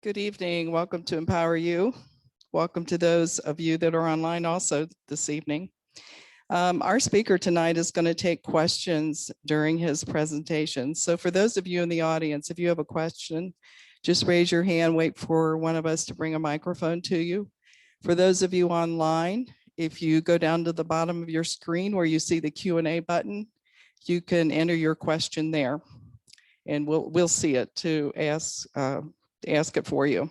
Good evening. Welcome to EmpowerU. Welcome to those of you that are online also this evening. Our speaker tonight is going to take questions during his presentation. So for those of you in the audience, if you have a question, just raise your hand, wait for one of us to bring a microphone to you. For those of you online, if you go down to the bottom of your screen where you see the Q&A button, you can enter your question there and we'll see it to ask it for you.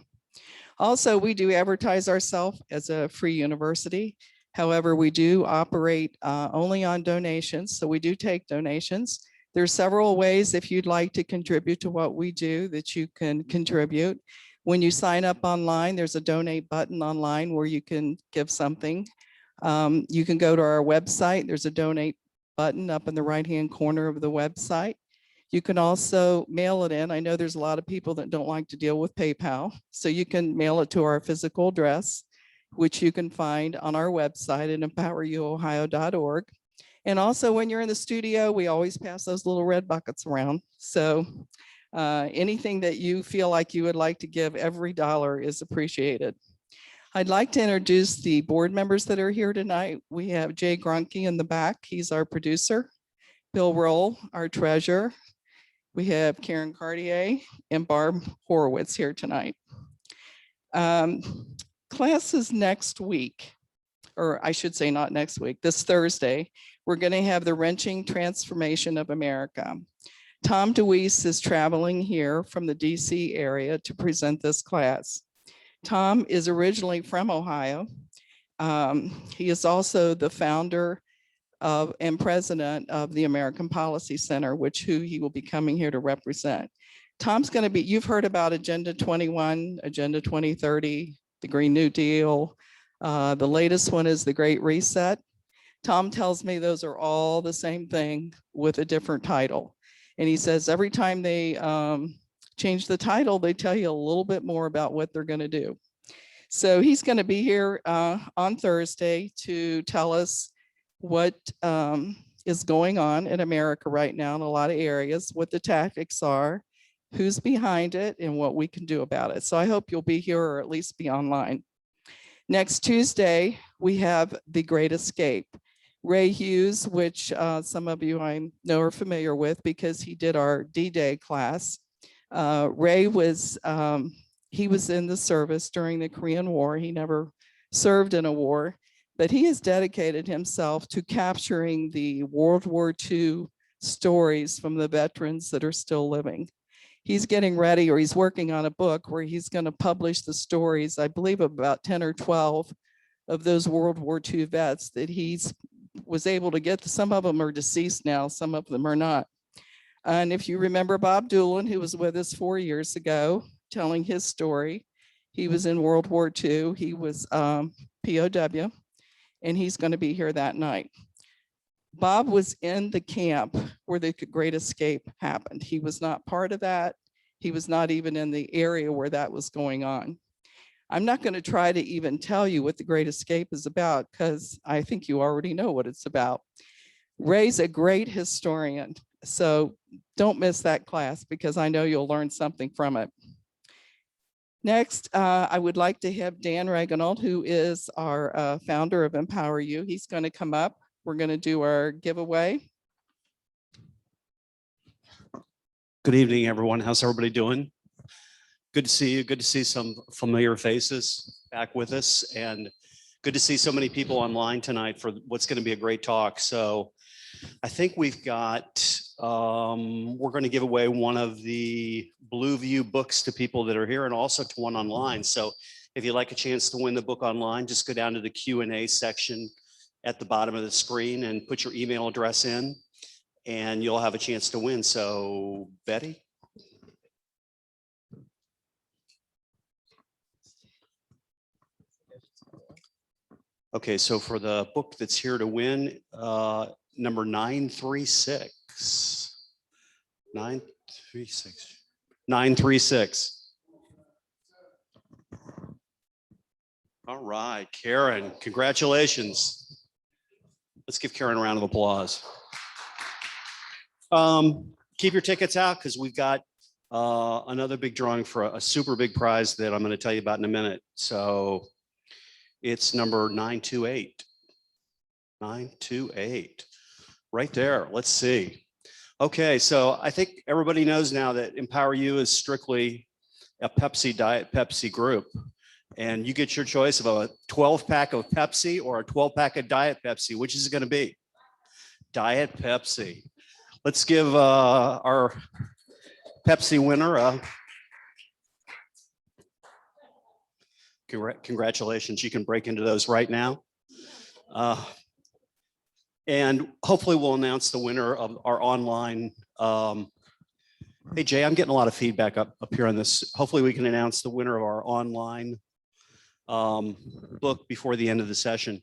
Also, we do advertise ourselves as a free university. However, we do operate only on donations. So we do take donations. There's several ways if you'd like to contribute to what we do that you can contribute. When you sign up online, there's a donate button online where you can give something. You can go to our website. There's a donate button up in the right-hand corner of the website. You can also mail it in. I know there's a lot of people that don't like to deal with PayPal. So you can mail it to our physical address, which you can find on our website at empoweruohio.org. And also when you're in the studio, we always pass those little red buckets around. So anything that you feel like you would like to give, every dollar is appreciated. I'd like to introduce the board members that are here tonight. We have Jay Grunke in the back. He's our producer. Bill Roll, our treasurer. We have Karen Cartier and Barb Horwitz here tonight. Classes next week, or I should say not next week, this Thursday, we're going to have the Wrenching Transformation of America. Tom DeWeese is traveling here from the DC area to present this class. Tom is originally from Ohio. He is also the founder and president of the American Policy Center, who he will be coming here to represent. Tom's going to be, you've heard about Agenda 21, Agenda 2030, the Green New Deal. The latest one is the Great Reset. Tom tells me those are all the same thing with a different title. And he says every time they change the title, they tell you a little bit more about what they're going to do. So he's going to be here on Thursday to tell us what is going on in America right now in a lot of areas, what the tactics are, who's behind it, and what we can do about it. So I hope you'll be here or at least be online. Next Tuesday, we have The Great Escape. Ray Hughes, which some of you I know are familiar with because he did our D-Day class. Ray was, he was in the service during the Korean War. He never served in a war. But he has dedicated himself to capturing the World War II stories from the veterans that are still living. He's getting ready, or he's working on a book where he's going to publish the stories, I believe about 10 or 12 of those World War II vets that he's was able to get. Some of them are deceased now, some of them are not. And if you remember Bob Doolin, who was with us 4 years ago, telling his story, he was in World War II, he was POW. And he's going to be here that night. Bob was in the camp where the Great Escape happened. He was not part of that. He was not even in the area where that was going on. I'm not going to try to even tell you what the Great Escape is about because I think you already know what it's about. Ray's a great historian, so don't miss that class because I know you'll learn something from it. Next, I would like to have Dan Reginald, who is our founder of EmpowerU. He's going to come up. We're going to do our giveaway. Good evening, everyone. How's everybody doing? Good to see you. Good to see some familiar faces back with us, and good to see so many people online tonight for what's going to be a great talk. So I think we've got, we're going to give away one of the Blue View books to people that are here and also to one online. So if you'd like a chance to win the book online, just go down to the Q&A section at the bottom of the screen and put your email address in and you'll have a chance to win. So Betty. Okay, so for the book that's here to win, number 936. 936. 936. All right, Karen, congratulations. Let's give Karen a round of applause. Keep your tickets out because we've got another big drawing for a super big prize that I'm going to tell you about in a minute. So it's number 928. 928. Right there. Let's see. Okay, so I think everybody knows now that EmpowerU is strictly a Pepsi Diet Pepsi group. And you get your choice of a 12-pack of Pepsi or a 12-pack of Diet Pepsi. Which is it going to be? Diet Pepsi. Let's give our Pepsi winner a congratulations. You can break into those right now. And hopefully we'll announce the winner of our online. Hey, Jay, I'm getting a lot of feedback up here on this. Hopefully we can announce the winner of our online book before the end of the session.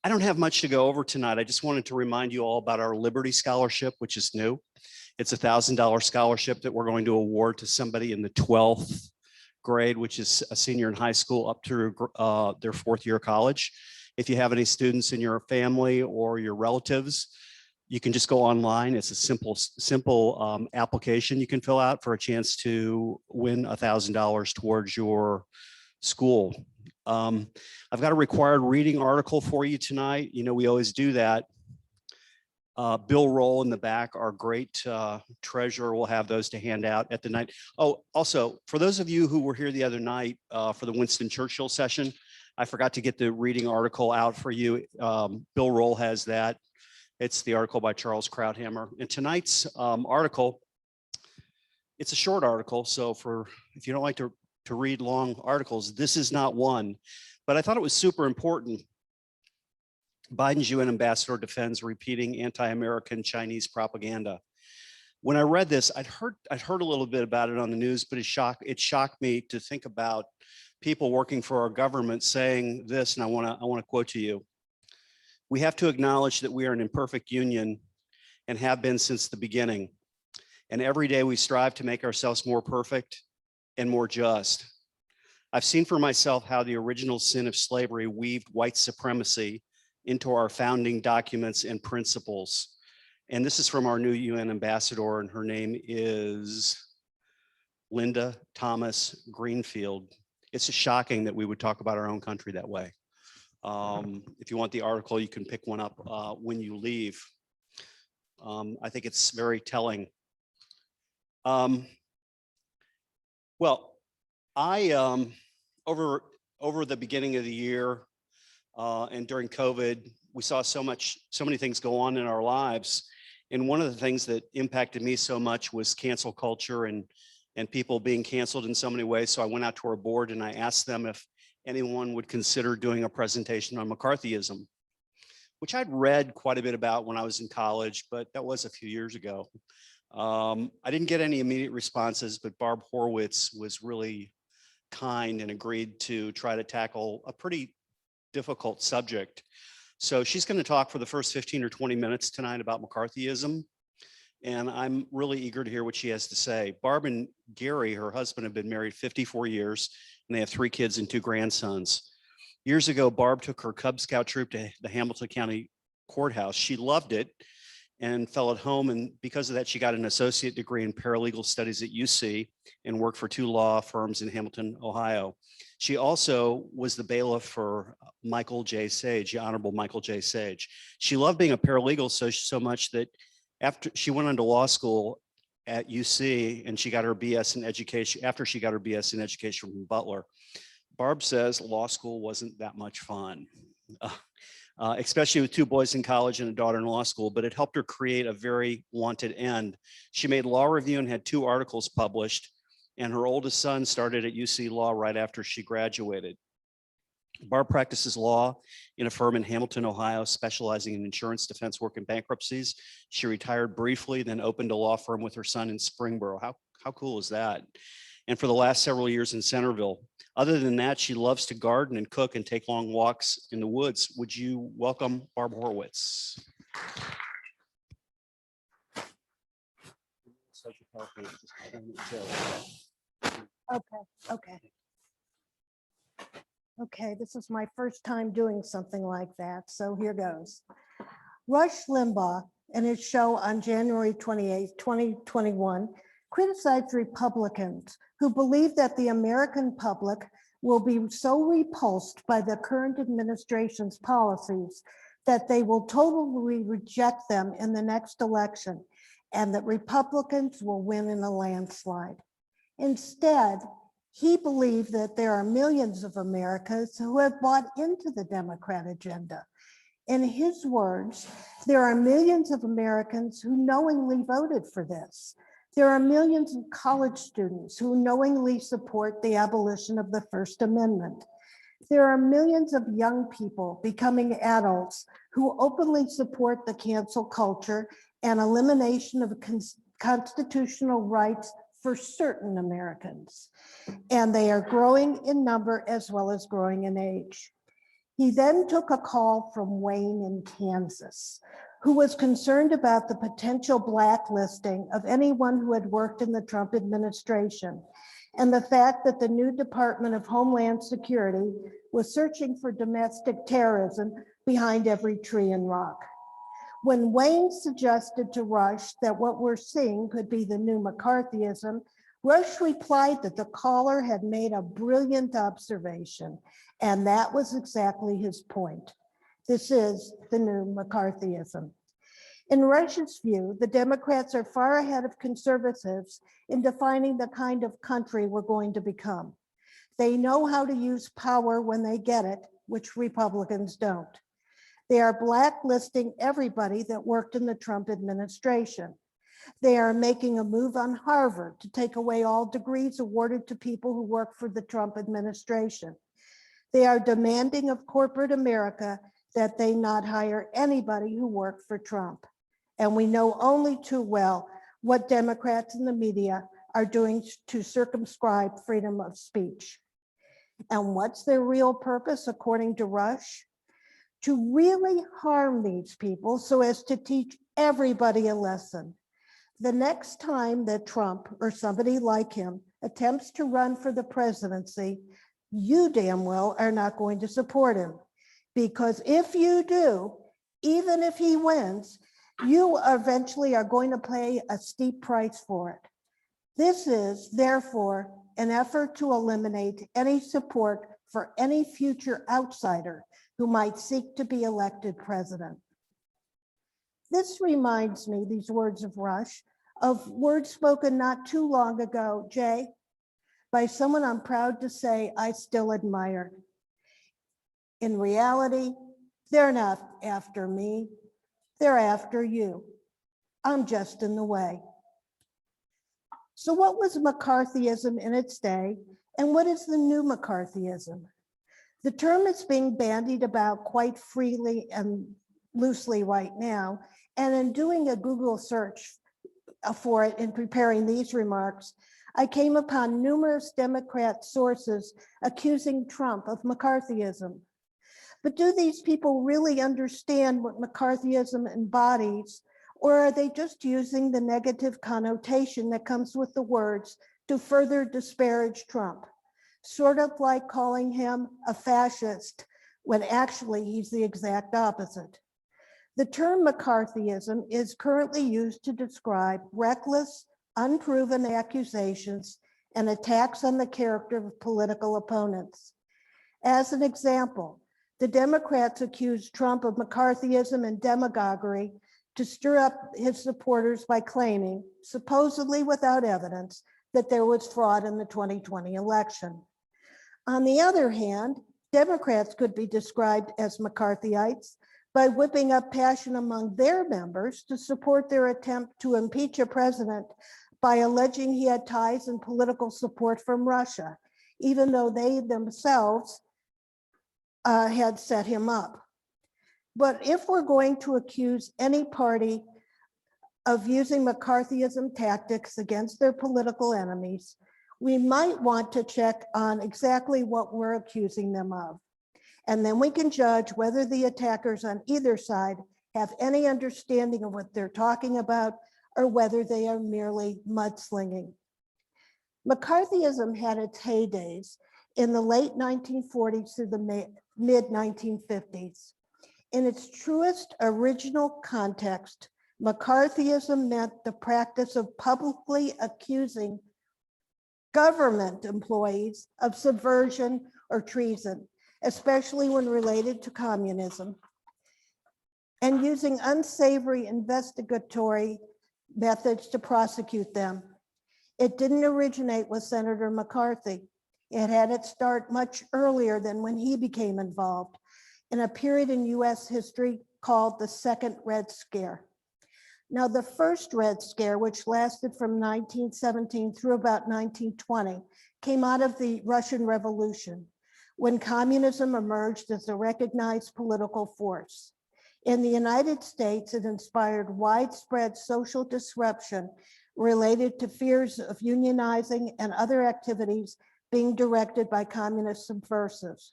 I don't have much to go over tonight. I just wanted to remind you all about our Liberty Scholarship, which is new. It's a $1,000 scholarship that we're going to award to somebody in the 12th grade, which is a senior in high school up to their 4th year of college. If you have any students in your family or your relatives, you can just go online. It's a simple application you can fill out for a chance to win $1,000 towards your school. I've got a required reading article for you tonight. You know, we always do that. Bill Roll in the back, our great treasurer, will have those to hand out at the night. Oh, also, for those of you who were here the other night for the Winston Churchill session, I forgot to get the reading article out for you. Bill Roll has that. It's the article by Charles Krauthammer. And tonight's article, it's a short article. So if you don't like to read long articles, this is not one. But I thought it was super important. Biden's UN ambassador defends repeating anti-American Chinese propaganda. When I read this, I'd heard a little bit about it on the news, but it shocked me to think about people working for our government saying this, and I want to quote to you. We have to acknowledge that we are an imperfect union and have been since the beginning. And every day we strive to make ourselves more perfect and more just. I've seen for myself how the original sin of slavery weaved white supremacy into our founding documents and principles. And this is from our new UN ambassador, and her name is Linda Thomas Greenfield. It's just shocking that we would talk about our own country that way. If you want the article, you can pick one up when you leave. I think it's very telling. Well, I over the beginning of the year and during COVID, we saw so many things go on in our lives. And one of the things that impacted me so much was cancel culture and people being canceled in so many ways. So I went out to our board and I asked them if anyone would consider doing a presentation on McCarthyism, which I'd read quite a bit about when I was in college, but that was a few years ago. I didn't get any immediate responses, but Barb Horwitz was really kind and agreed to try to tackle a pretty difficult subject. So she's going to talk for the first 15 or 20 minutes tonight about McCarthyism. And I'm really eager to hear what she has to say. Barb and Gary, her husband, have been married 54 years, and they have 3 kids and 2 grandsons. Years ago, Barb took her Cub Scout troop to the Hamilton County Courthouse. She loved it and felt at home. And because of that, she got an associate degree in paralegal studies at UC and worked for 2 law firms in Hamilton, Ohio. She also was the bailiff for Michael J. Sage, the Honorable Michael J. Sage. She loved being a paralegal so much that after she went on to law school at UC and she got her BS in education, after she got her BS in education from Butler, Barb says law school wasn't that much fun, especially with 2 boys in college and a daughter in law school, but it helped her create a very wanted end. She made Law Review and had 2 articles published, and her oldest son started at UC Law right after she graduated. Barb practices law in a firm in Hamilton, Ohio, specializing in insurance defense work and bankruptcies. She retired briefly, then opened a law firm with her son in Springboro. How cool is that? And for the last several years in Centerville. Other than that, she loves to garden and cook and take long walks in the woods. Would you welcome Barb Horwitz? Okay, this is my first time doing something like that, so here goes. Rush Limbaugh, in his show on January 28, 2021, criticized Republicans who believe that the American public will be so repulsed by the current administration's policies that they will totally reject them in the next election, and that Republicans will win in a landslide. Instead, he believed that there are millions of Americans who have bought into the Democrat agenda. In his words, there are millions of Americans who knowingly voted for this. There are millions of college students who knowingly support the abolition of the First Amendment. There are millions of young people becoming adults who openly support the cancel culture and elimination of constitutional rights for certain Americans. And they are growing in number as well as growing in age. He then took a call from Wayne in Kansas, who was concerned about the potential blacklisting of anyone who had worked in the Trump administration, and the fact that the new Department of Homeland Security was searching for domestic terrorism behind every tree and rock. When Wayne suggested to Rush that what we're seeing could be the new McCarthyism, Rush replied that the caller had made a brilliant observation, and that was exactly his point. This is the new McCarthyism. In Rush's view, the Democrats are far ahead of conservatives in defining the kind of country we're going to become. They know how to use power when they get it, which Republicans don't. They are blacklisting everybody that worked in the Trump administration. They are making a move on Harvard to take away all degrees awarded to people who work for the Trump administration. They are demanding of corporate America that they not hire anybody who worked for Trump. And we know only too well what Democrats in the media are doing to circumscribe freedom of speech. And what's their real purpose, according to Rush? To really harm these people so as to teach everybody a lesson. The next time that Trump or somebody like him attempts to run for the presidency, you damn well are not going to support him. Because if you do, even if he wins, you eventually are going to pay a steep price for it. This is, therefore, an effort to eliminate any support for any future outsider who might seek to be elected president. This reminds me, these words of Rush, of words spoken not too long ago, Jay, by someone I'm proud to say I still admire. In reality, they're not after me, they're after you. I'm just in the way. So what was McCarthyism in its day, and what is the new McCarthyism? The term is being bandied about quite freely and loosely right now, and in doing a Google search for it in preparing these remarks, I came upon numerous Democrat sources accusing Trump of McCarthyism. But do these people really understand what McCarthyism embodies, or are they just using the negative connotation that comes with the words to further disparage Trump? Sort of like calling him a fascist when actually he's the exact opposite. The term McCarthyism is currently used to describe reckless, unproven accusations and attacks on the character of political opponents. As an example, the Democrats accused Trump of McCarthyism and demagoguery to stir up his supporters by claiming, supposedly without evidence, that there was fraud in the 2020 election. On the other hand, Democrats could be described as McCarthyites by whipping up passion among their members to support their attempt to impeach a president by alleging he had ties and political support from Russia, even though they themselves had set him up. But if we're going to accuse any party of using McCarthyism tactics against their political enemies, we might want to check on exactly what we're accusing them of. And then we can judge whether the attackers on either side have any understanding of what they're talking about or whether they are merely mudslinging. McCarthyism had its heydays in the late 1940s through the mid 1950s. In its truest original context, McCarthyism meant the practice of publicly accusing government employees of subversion or treason, especially when related to communism, and using unsavory investigatory methods to prosecute them. It didn't originate with Senator McCarthy. It had its start much earlier than when he became involved, in a period in US history called the Second Red Scare. Now, the first Red Scare, which lasted from 1917 through about 1920, came out of the Russian Revolution, when communism emerged as a recognized political force. In the United States, it inspired widespread social disruption related to fears of unionizing and other activities being directed by communist subversives.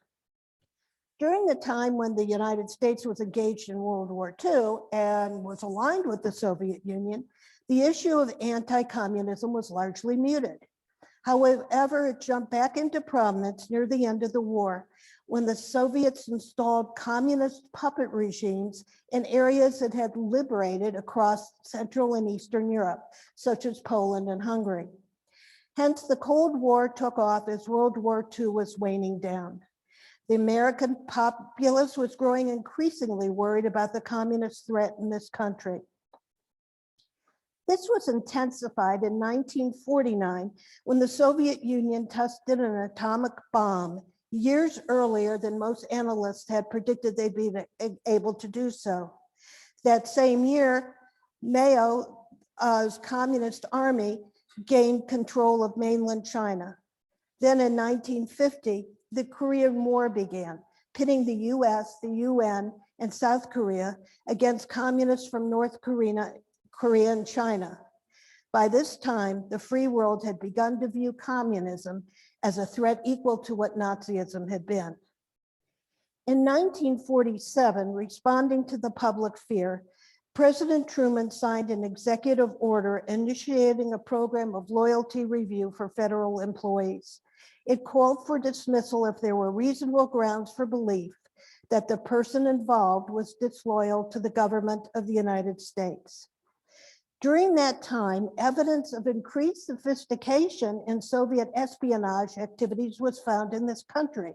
During the time when the United States was engaged in World War II and was aligned with the Soviet Union, the issue of anti-communism was largely muted. However, it jumped back into prominence near the end of the war, when the Soviets installed communist puppet regimes in areas that had liberated across Central and Eastern Europe, such as Poland and Hungary. Hence, the Cold War took off as World War II was waning down. The American populace was growing increasingly worried about the communist threat in this country. This was intensified in 1949 when the Soviet Union tested an atomic bomb years earlier than most analysts had predicted they'd be able to do so. That same year, Mao's Communist Army gained control of mainland China. Then in 1950, the Korean War began, pitting the US, the UN, and South Korea against communists from North Korea and China. By this time, the free world had begun to view communism as a threat equal to what Nazism had been. In 1947, responding to the public fear, President Truman signed an executive order initiating a program of loyalty review for federal employees. It called for dismissal if there were reasonable grounds for belief that the person involved was disloyal to the government of the United States. During that time, evidence of increased sophistication in Soviet espionage activities was found in this country.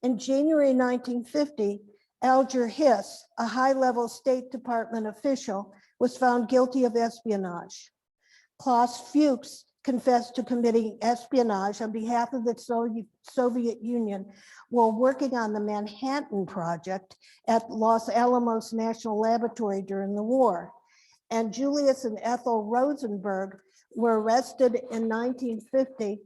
In January 1950, Alger Hiss, a high-level State Department official, was found guilty of espionage. Klaus Fuchs confessed to committing espionage on behalf of the Soviet Union while working on the Manhattan Project at Los Alamos National Laboratory during the war. And Julius and Ethel Rosenberg were arrested in 1950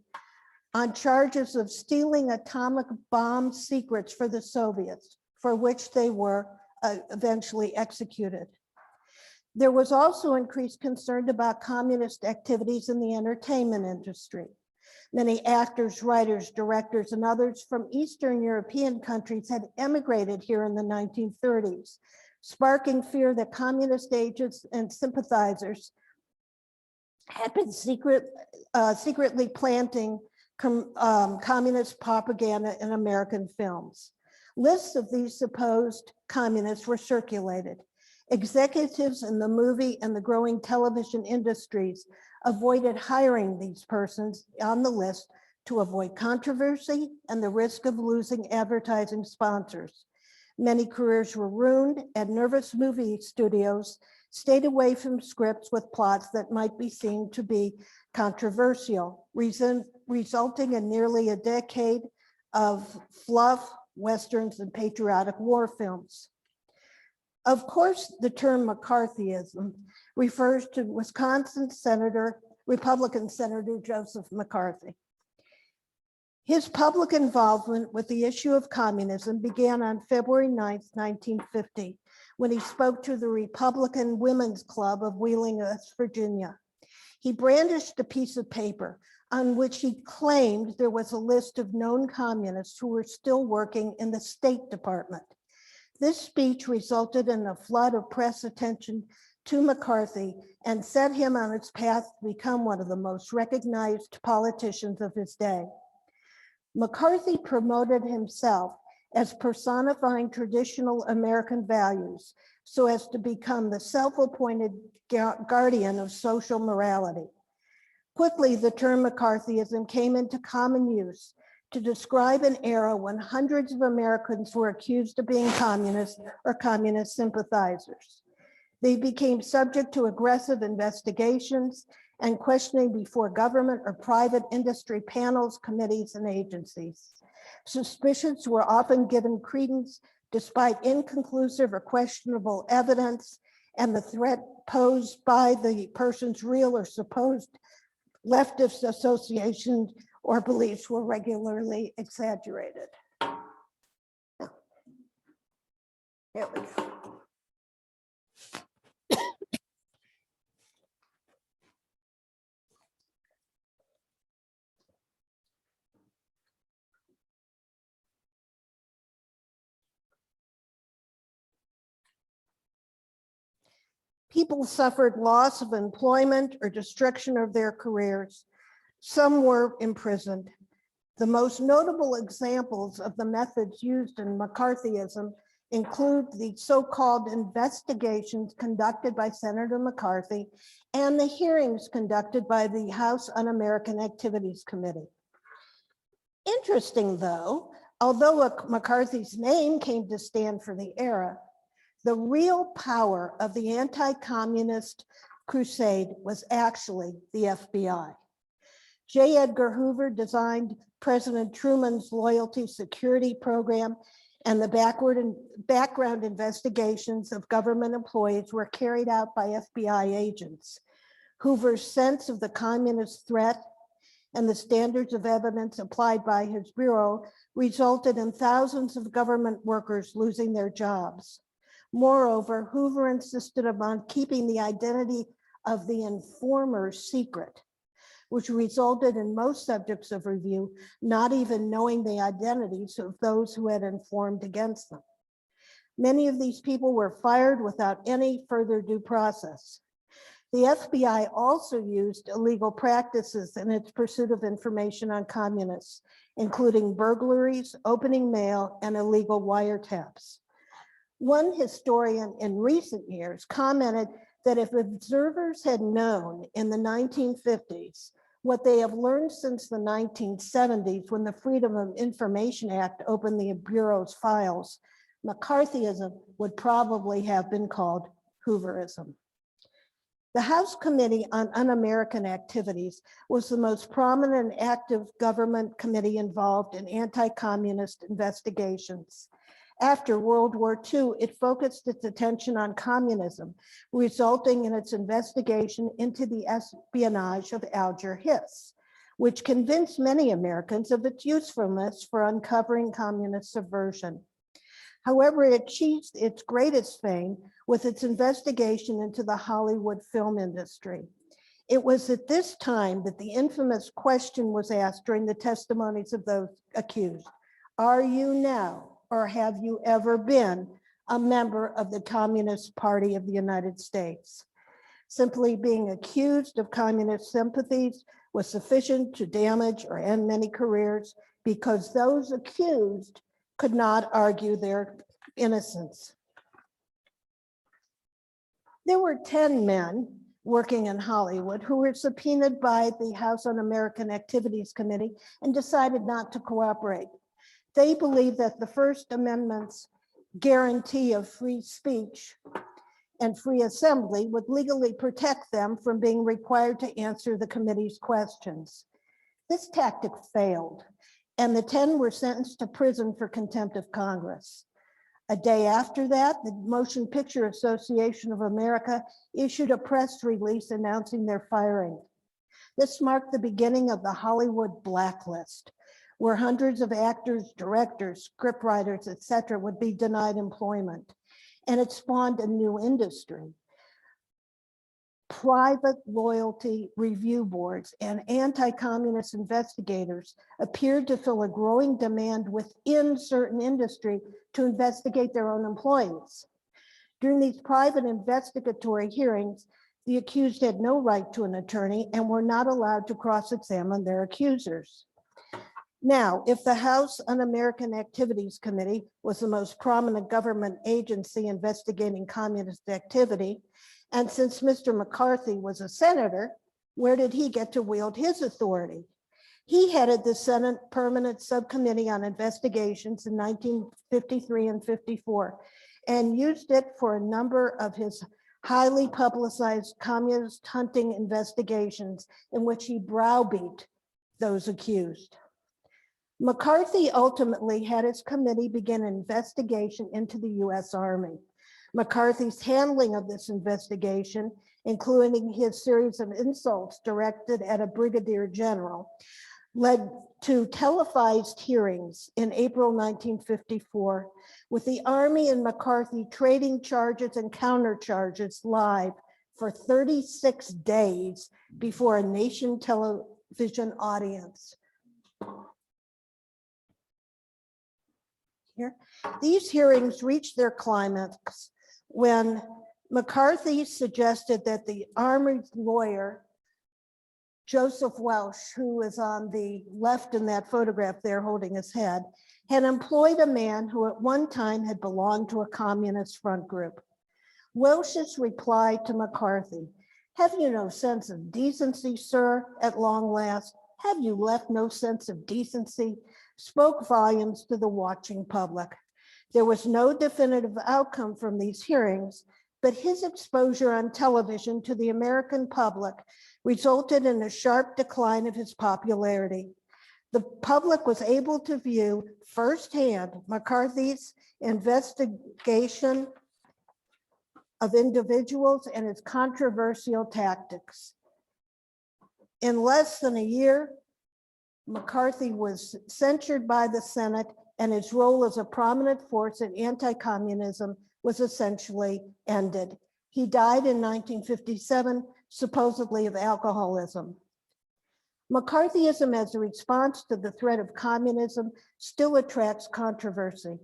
on charges of stealing atomic bomb secrets for the Soviets, for which they were eventually executed. There was also increased concern about communist activities in the entertainment industry. Many actors, writers, directors, and others from Eastern European countries had emigrated here in the 1930s, sparking fear that communist agents and sympathizers had been secretly planting communist propaganda in American films. Lists of these supposed communists were circulated. Executives in the movie and the growing television industries avoided hiring these persons on the list to avoid controversy and the risk of losing advertising sponsors. Many careers were ruined, and nervous movie studios stayed away from scripts with plots that might be seen to be controversial, resulting in nearly a decade of fluff, westerns, and patriotic war films. Of course, the term McCarthyism refers to Wisconsin Republican Senator Joseph McCarthy. His public involvement with the issue of communism began on February 9th, 1950, when he spoke to the Republican Women's Club of Wheeling, West Virginia. He brandished a piece of paper on which he claimed there was a list of known communists who were still working in the State Department. This speech resulted in a flood of press attention to McCarthy and set him on his path to become one of the most recognized politicians of his day. McCarthy promoted himself as personifying traditional American values so as to become the self-appointed guardian of social morality. Quickly, the term McCarthyism came into common use to describe an era when hundreds of Americans were accused of being communists or communist sympathizers. They became subject to aggressive investigations and questioning before government or private industry panels, committees, and agencies. Suspicions were often given credence despite inconclusive or questionable evidence, and the threat posed by the person's real or supposed leftist associations or beliefs were regularly exaggerated. Here we go. People suffered loss of employment or destruction of their careers. Some were imprisoned. The most notable examples of the methods used in McCarthyism include the so-called investigations conducted by Senator McCarthy and the hearings conducted by the House Un-American Activities Committee. Interesting though, although McCarthy's name came to stand for the era, the real power of the anti-communist crusade was actually the FBI. J. Edgar Hoover designed President Truman's loyalty security program, and the background investigations of government employees were carried out by FBI agents. Hoover's sense of the communist threat and the standards of evidence applied by his bureau resulted in thousands of government workers losing their jobs. Moreover, Hoover insisted upon keeping the identity of the informer secret, which resulted in most subjects of review not even knowing the identities of those who had informed against them. Many of these people were fired without any further due process. The FBI also used illegal practices in its pursuit of information on communists, including burglaries, opening mail, and illegal wiretaps. One historian in recent years commented that if observers had known in the 1950s what they have learned since the 1970s when the Freedom of Information Act opened the Bureau's files, McCarthyism would probably have been called Hooverism. The House Committee on Un-American Activities was the most prominent and active government committee involved in anti-communist investigations. After World War II, it focused its attention on communism, resulting in its investigation into the espionage of Alger Hiss, which convinced many Americans of its usefulness for uncovering communist subversion. However, it achieved its greatest fame with its investigation into the Hollywood film industry. It was at this time that the infamous question was asked during the testimonies of those accused: "Are you now, or have you ever been, a member of the Communist Party of the United States?" Simply being accused of communist sympathies was sufficient to damage or end many careers because those accused could not argue their innocence. There were 10 men working in Hollywood who were subpoenaed by the House Un-American Activities Committee and decided not to cooperate. They believed that the First Amendment's guarantee of free speech and free assembly would legally protect them from being required to answer the committee's questions. This tactic failed, and the 10 were sentenced to prison for contempt of Congress. A day after that, the Motion Picture Association of America issued a press release announcing their firing. This marked the beginning of the Hollywood blacklist, where hundreds of actors, directors, scriptwriters, etc., would be denied employment. And it spawned a new industry. Private loyalty review boards and anti-communist investigators appeared to fill a growing demand within certain industry to investigate their own employees. During these private investigatory hearings, the accused had no right to an attorney and were not allowed to cross-examine their accusers. Now, if the House Un-American Activities Committee was the most prominent government agency investigating communist activity, and since Mr. McCarthy was a senator, where did he get to wield his authority? He headed the Senate Permanent Subcommittee on Investigations in 1953 and 54, and used it for a number of his highly publicized communist hunting investigations in which he browbeat those accused. McCarthy ultimately had his committee begin an investigation into the US Army. McCarthy's handling of this investigation, including his series of insults directed at a brigadier general, led to televised hearings in April 1954, with the Army and McCarthy trading charges and countercharges live for 36 days before a nation television audience. Here, these hearings reached their climax when McCarthy suggested that the Army's lawyer, Joseph Welsh, who is on the left in that photograph there holding his head, had employed a man who at one time had belonged to a communist front group. Welsh's reply to McCarthy, "Have you no sense of decency, sir, at long last? Have you left no sense of decency?" spoke volumes to the watching public. There was no definitive outcome from these hearings, but his exposure on television to the American public resulted in a sharp decline of his popularity. The public was able to view firsthand McCarthy's investigation of individuals and his controversial tactics. In less than a year, McCarthy was censured by the Senate, and his role as a prominent force in anti-communism was essentially ended. He died in 1957, supposedly of alcoholism. McCarthyism as a response to the threat of communism still attracts controversy.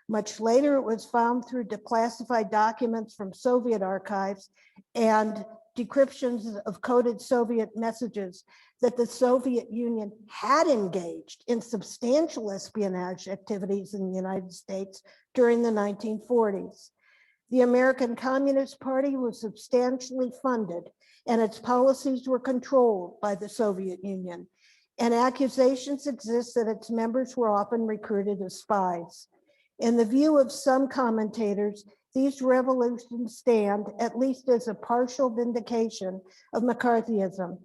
Much later, it was found through declassified documents from Soviet archives and decryptions of coded Soviet messages that the Soviet Union had engaged in substantial espionage activities in the United States during the 1940s. The American Communist Party was substantially funded, and its policies were controlled by the Soviet Union, and accusations exist that its members were often recruited as spies. In the view of some commentators, these revolutions stand at least as a partial vindication of McCarthyism.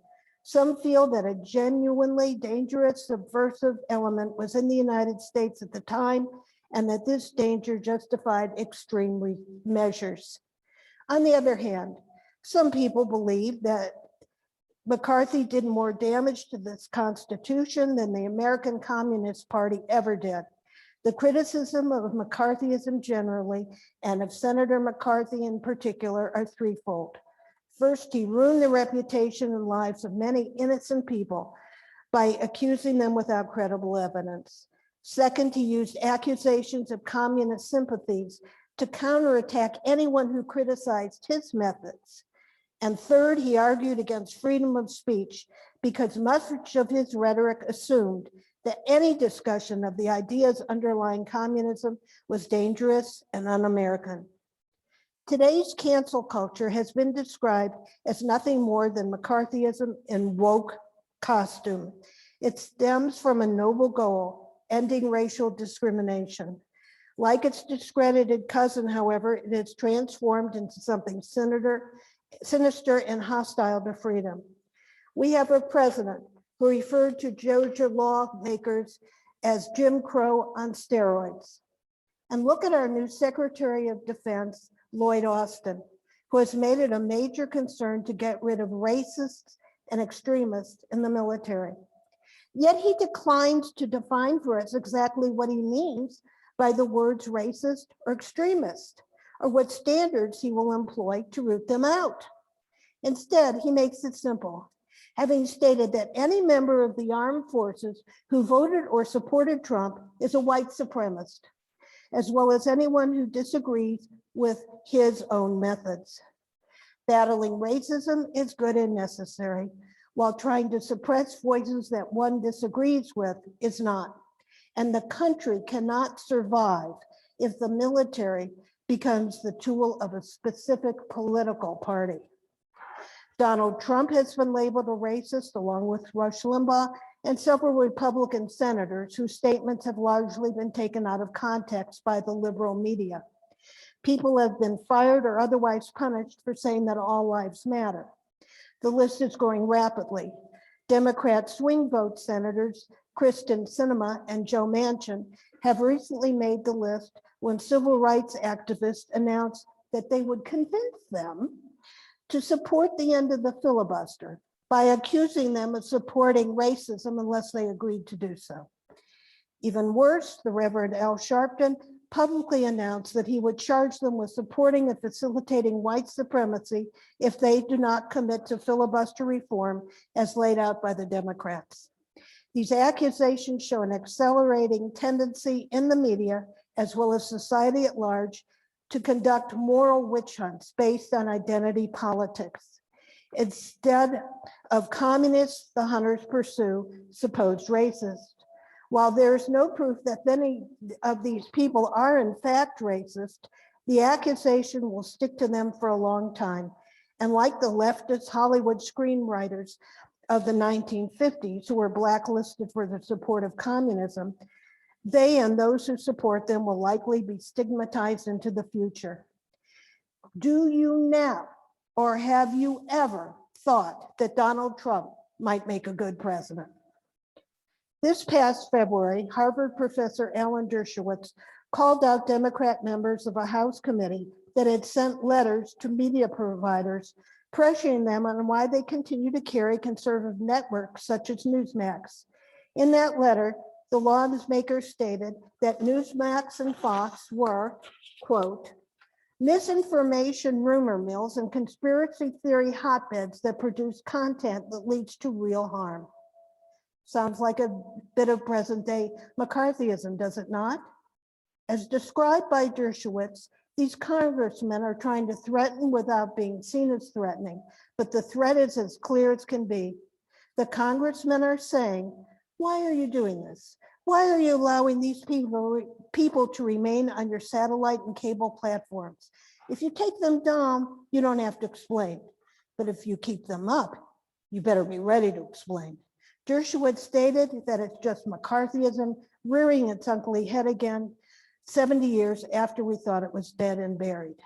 Some feel that a genuinely dangerous subversive element was in the United States at the time, and that this danger justified extreme measures. On the other hand, some people believe that McCarthy did more damage to this Constitution than the American Communist Party ever did. The criticism of McCarthyism generally, and of Senator McCarthy in particular, are threefold. First, he ruined the reputation and lives of many innocent people by accusing them without credible evidence. Second, he used accusations of communist sympathies to counterattack anyone who criticized his methods. And third, he argued against freedom of speech because much of his rhetoric assumed that any discussion of the ideas underlying communism was dangerous and un-American. Today's cancel culture has been described as nothing more than McCarthyism in woke costume. It stems from a noble goal, ending racial discrimination. Like its discredited cousin, however, it is transformed into something sinister and hostile to freedom. We have a president who referred to Georgia lawmakers as Jim Crow on steroids. And look at our new Secretary of Defense, Lloyd Austin, who has made it a major concern to get rid of racists and extremists in the military. Yet he declines to define for us exactly what he means by the words racist or extremist, or what standards he will employ to root them out. Instead, he makes it simple, having stated that any member of the armed forces who voted or supported Trump is a white supremacist, as well as anyone who disagrees with his own methods. Battling racism is good and necessary. while trying to suppress voices that one disagrees with is not. And the country cannot survive if the military becomes the tool of a specific political party. Donald Trump has been labeled a racist along with Rush Limbaugh and several Republican senators whose statements have largely been taken out of context by the liberal media. People have been fired or otherwise punished for saying that all lives matter. The list is growing rapidly. Democrat swing vote senators Kristen Sinema and Joe Manchin have recently made the list when civil rights activists announced that they would convince them to support the end of the filibuster by accusing them of supporting racism unless they agreed to do so. Even worse, the Reverend Al Sharpton publicly announced that he would charge them with supporting and facilitating white supremacy if they do not commit to filibuster reform as laid out by the Democrats. These accusations show an accelerating tendency in the media, as well as society at large, to conduct moral witch hunts based on identity politics. Instead of communists, the hunters pursue supposed racists. While there's no proof that many of these people are in fact racist, the accusation will stick to them for a long time. And like the leftist Hollywood screenwriters of the 1950s who were blacklisted for their support of communism, they and those who support them will likely be stigmatized into the future. Do you now, or have you ever thought that Donald Trump might make a good president? This past February, Harvard professor Alan Dershowitz called out Democrat members of a House committee that had sent letters to media providers pressuring them on why they continue to carry conservative networks such as Newsmax. In that letter, the lawmakers stated that Newsmax and Fox were, quote, misinformation rumor mills and conspiracy theory hotbeds that produce content that leads to real harm. Sounds like a bit of present day McCarthyism, does it not? As described by Dershowitz, these congressmen are trying to threaten without being seen as threatening, but the threat is as clear as can be. The congressmen are saying, why are you doing this? Why are you allowing these people to remain on your satellite and cable platforms? If you take them down, you don't have to explain. But if you keep them up, you better be ready to explain. Dershowitz stated that it's just McCarthyism rearing its ugly head again 70 years after we thought it was dead and buried.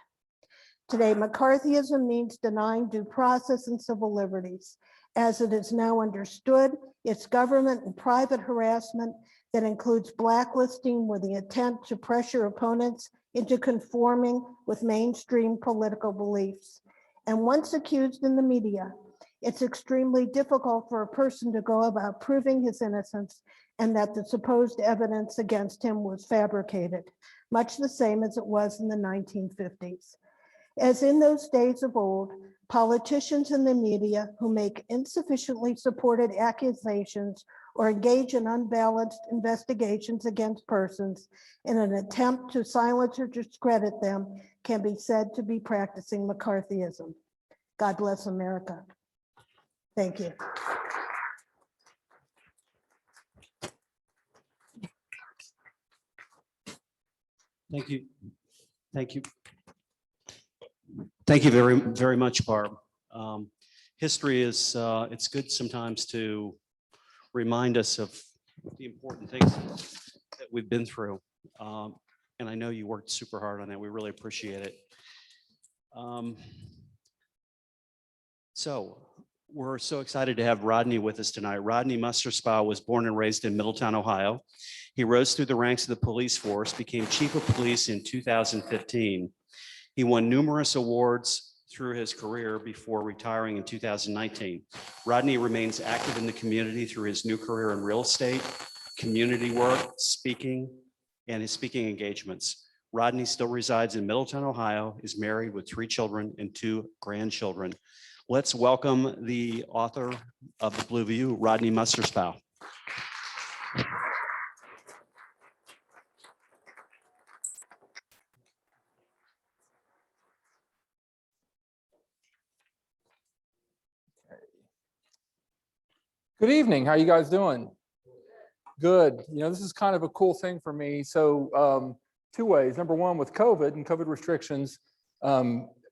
Today, McCarthyism means denying due process and civil liberties. As it is now understood, it's government and private harassment that includes blacklisting with the intent to pressure opponents into conforming with mainstream political beliefs. And once accused in the media, it's extremely difficult for a person to go about proving his innocence and that the supposed evidence against him was fabricated, much the same as it was in the 1950s. As in those days of old, politicians in the media who make insufficiently supported accusations or engage in unbalanced investigations against persons in an attempt to silence or discredit them can be said to be practicing McCarthyism. God bless America. Thank you. Thank you. Thank you. Thank you very, very much, Barb. History is, it's good sometimes to remind us of the important things that we've been through. And I know you worked super hard on that. We really appreciate it. So we're so excited to have Rodney with us tonight. Rodney Muterspaw was born and raised in Middletown, Ohio. He rose through the ranks of the police force, became chief of police in 2015. He won numerous awards through his career before retiring in 2019. Rodney remains active in the community through his new career in real estate, community work, speaking, and his speaking engagements. Rodney still resides in Middletown, Ohio, is married with 3 children and 2 grandchildren. Let's welcome the author of The Blue View, Rodney Muterspaw. Good evening. How you guys doing? Good. You know, this is kind of a cool thing for me. So two ways. Number one, with COVID and COVID restrictions,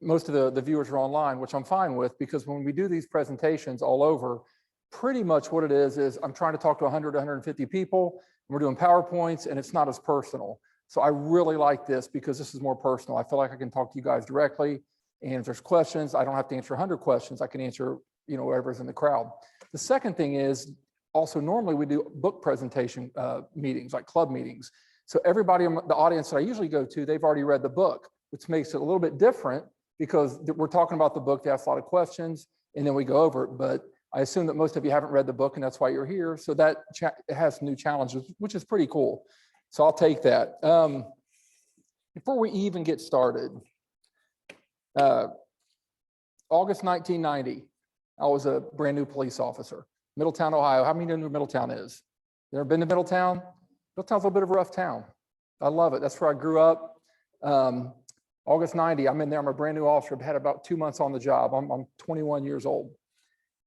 most of the viewers are online, which I'm fine with, because when we do these presentations all over, pretty much what it is I'm trying to talk to 100 to 150 people. And we're doing PowerPoints and it's not as personal. So I really like this because this is more personal. I feel like I can talk to you guys directly. And if there's questions, I don't have to answer 100 questions. I can answer, you know, whatever's in the crowd. The second thing is also normally we do book presentation meetings, like club meetings. So everybody in the audience that I usually go to, they've already read the book, which makes it a little bit different because we're talking about the book, they ask a lot of questions, and then we go over it. But I assume that most of you haven't read the book, and that's why you're here. So that it has new challenges, which is pretty cool. So I'll take that. Before we even get started, August 1990, I was a brand new police officer, Middletown, Ohio. How many know who Middletown is? You ever been to Middletown? Middletown's a little bit of a rough town. I love it. That's where I grew up. August 90, I'm in there. I'm a brand new officer. I've had about 2 months on the job. I'm 21 years old.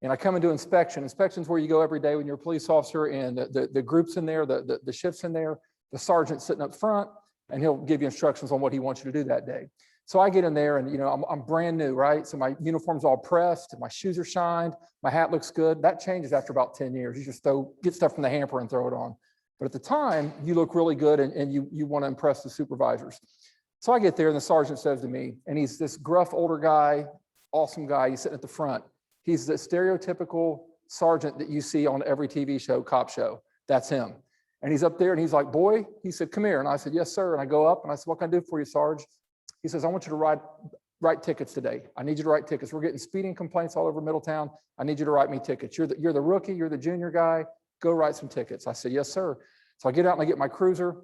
And I come and do inspection. Inspection's where you go every day when you're a police officer, and the group's in there, the shift's in there, the sergeant's sitting up front, and he'll give you instructions on what he wants you to do that day. So I get in there and, you know, I'm brand new, right? So my uniform's all pressed, my shoes are shined, my hat looks good. That changes after about 10 years. You just get stuff from the hamper and throw it on. But at the time, you look really good and you want to impress the supervisors. So I get there and the sergeant says to me, and he's this gruff older guy, awesome guy, he's sitting at the front. He's the stereotypical sergeant that you see on every TV show, cop show. That's him. And he's up there and he's like, boy, he said, come here. And I said, yes, sir. And I go up and I said, what can I do for you, Sarge? He says, I want you to write tickets today. I need you to write tickets. We're getting speeding complaints all over Middletown. I need you to write me tickets. You're the rookie, you're the junior guy. Go write some tickets. I said, yes, sir. So I get out and I get my cruiser.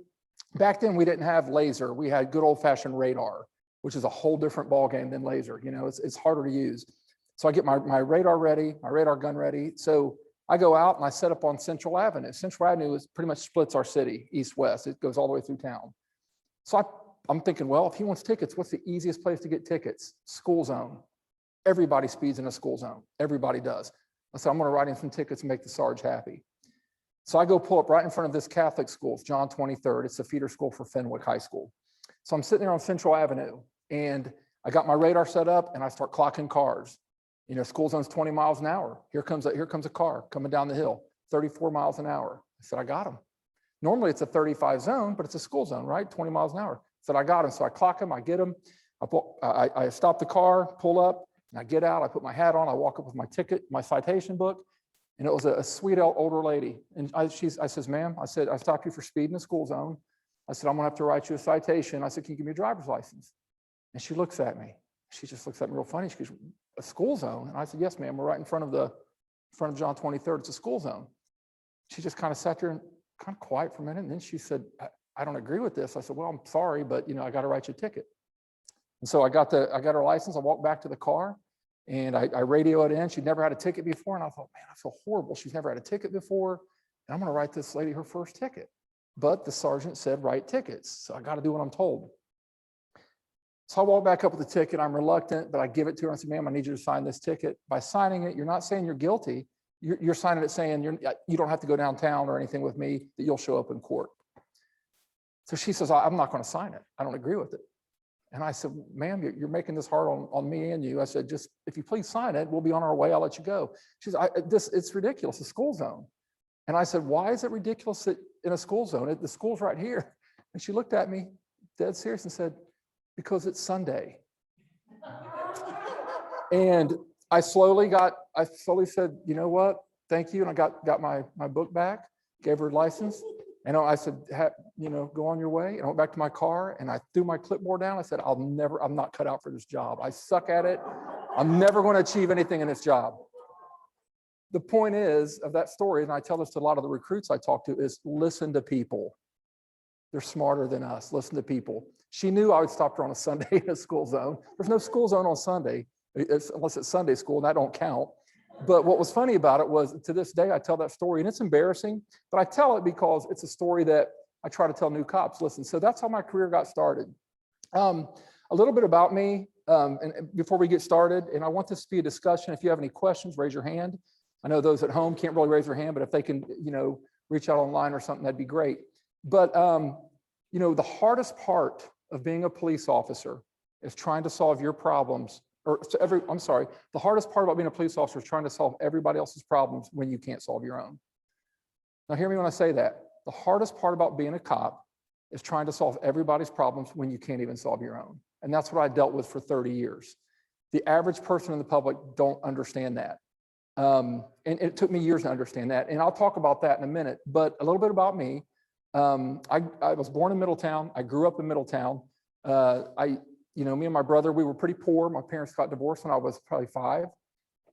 Back then, we didn't have laser. We had good old fashioned radar, which is a whole different ballgame than laser. You know, it's harder to use. So I get my radar ready, my radar gun ready. So I go out and I set up on Central Avenue. Central Avenue is pretty much splits our city, east-west. It goes all the way through town. So I'm thinking, well, if he wants tickets, what's the easiest place to get tickets? School zone. Everybody speeds in a school zone. Everybody does. I said, I'm going to write in some tickets and make the Sarge happy. So I go pull up right in front of this Catholic school, John 23rd. It's a feeder school for Fenwick High School. So I'm sitting there on Central Avenue and I got my radar set up and I start clocking cars. You know, school zone's 20 miles an hour. Here comes a car coming down the hill, 34 miles an hour. I said, I got him. Normally it's a 35 zone, but it's a school zone, right? 20 miles an hour. I said, I got him. So I clock him, I get him. I stop the car, pull up, and I get out. I put my hat on. I walk up with my ticket, my citation book. And it was a sweet older lady. And I says, ma'am, I said, I stopped you for speeding in the school zone. I said, I'm gonna have to write you a citation. I said, can you give me a driver's license? And she looks at me. She just looks at me real funny. She goes, a school zone? And I said, yes, ma'am, we're right in front of John 23rd. It's a school zone. She just kind of sat there and kind of quiet for a minute. And then she said, I don't agree with this. I said, well, I'm sorry, but you know, I got to write you a ticket. And so I got her license. I walked back to the car and I radioed in. She'd never had a ticket before. And I thought, man, I feel horrible. She's never had a ticket before. And I'm going to write this lady her first ticket. But the sergeant said, write tickets. So I got to do what I'm told. So I walk back up with the ticket. I'm reluctant, but I give it to her. I said, ma'am, I need you to sign this ticket. By signing it, you're not saying you're guilty. You're signing it saying you don't have to go downtown or anything with me, that you'll show up in court. So she says, I'm not going to sign it. I don't agree with it. And I said, ma'am, you're making this hard on me and you. I said, just if you please sign it, we'll be on our way. I'll let you go. She said, it's ridiculous, a school zone. And I said, why is it ridiculous that in a school zone? The school's right here. And she looked at me dead serious and said, because it's Sunday. And I slowly said, you know what? Thank you. And I got my book back, gave her a license. And I said, you know, go on your way. And I went back to my car and I threw my clipboard down. I said, I'm not cut out for this job. I suck at it. I'm never going to achieve anything in this job. The point is of that story, and I tell this to a lot of the recruits I talk to, is listen to people. They're smarter than us. Listen to people. She knew I would stop her on a Sunday in a school zone. There's no school zone on Sunday, unless it's Sunday school, and that don't count. But what was funny about it was, to this day, I tell that story, and it's embarrassing, but I tell it because it's a story that I try to tell new cops. Listen, so that's how my career got started. A little bit about me, and before we get started, and I want this to be a discussion. If you have any questions, raise your hand. I know those at home can't really raise their hand, but if they can, reach out online or something, that'd be great. But, the hardest part of being a police officer is trying to solve your problems, the hardest part about being a police officer is trying to solve everybody else's problems when you can't solve your own. Now, hear me when I say that. The hardest part about being a cop is trying to solve everybody's problems when you can't even solve your own. And that's what I dealt with for 30 years. The average person in the public don't understand that. And it took me years to understand that. And I'll talk about that in a minute, but a little bit about me. I was born in Middletown. I grew up in Middletown. Me and my brother, we were pretty poor. My parents got divorced when I was probably 5.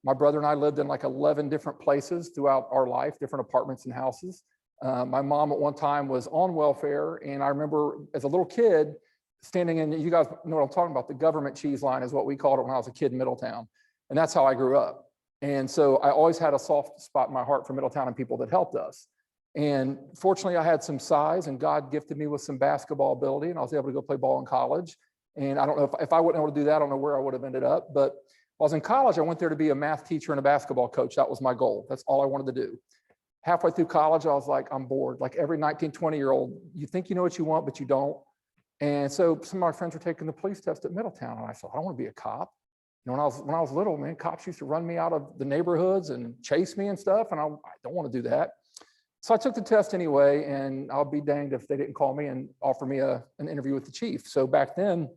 My brother and I lived in like 11 different places throughout our life, different apartments and houses. My mom at one time was on welfare. And I remember as a little kid standing in, you guys know what I'm talking about, the government cheese line is what we called it when I was a kid in Middletown. And that's how I grew up. And so I always had a soft spot in my heart for Middletown and people that helped us. And fortunately, I had some size and God gifted me with some basketball ability and I was able to go play ball in college. And I don't know if I wouldn't able to do that, I don't know where I would have ended up. But while I was in college, I went there to be a math teacher and a basketball coach. That was my goal. That's all I wanted to do. Halfway through college, I was like, I'm bored. Like every 19, 20-year-old, you think you know what you want, but you don't. And so some of my friends were taking the police test at Middletown. And I thought, I don't want to be a cop. When I was little, man, cops used to run me out of the neighborhoods and chase me and stuff. And I don't want to do that. So I took the test anyway, and I'll be danged if they didn't call me and offer me an interview with the chief. So back then,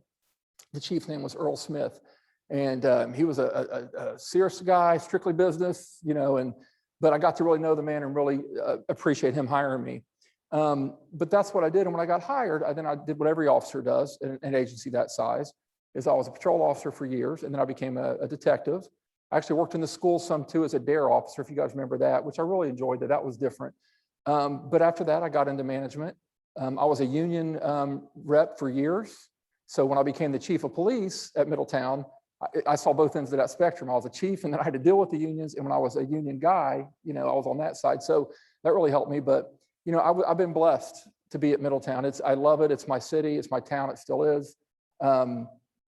the chief's name was Earl Smith. And he was a serious guy, strictly business, but I got to really know the man and really appreciate him hiring me. But that's what I did. And when I got hired, I did what every officer does in an agency that size, is I was a patrol officer for years, and then I became a detective. I actually worked in the school some too as a DARE officer, if you guys remember that, which I really enjoyed. That was different. But after that, I got into management. I was a union rep for years. So when I became the chief of police at Middletown, I saw both ends of that spectrum. I was a chief, and then I had to deal with the unions. And when I was a union guy, I was on that side. So that really helped me. But I've been blessed to be at Middletown. I love it. It's my city. It's my town. It still is.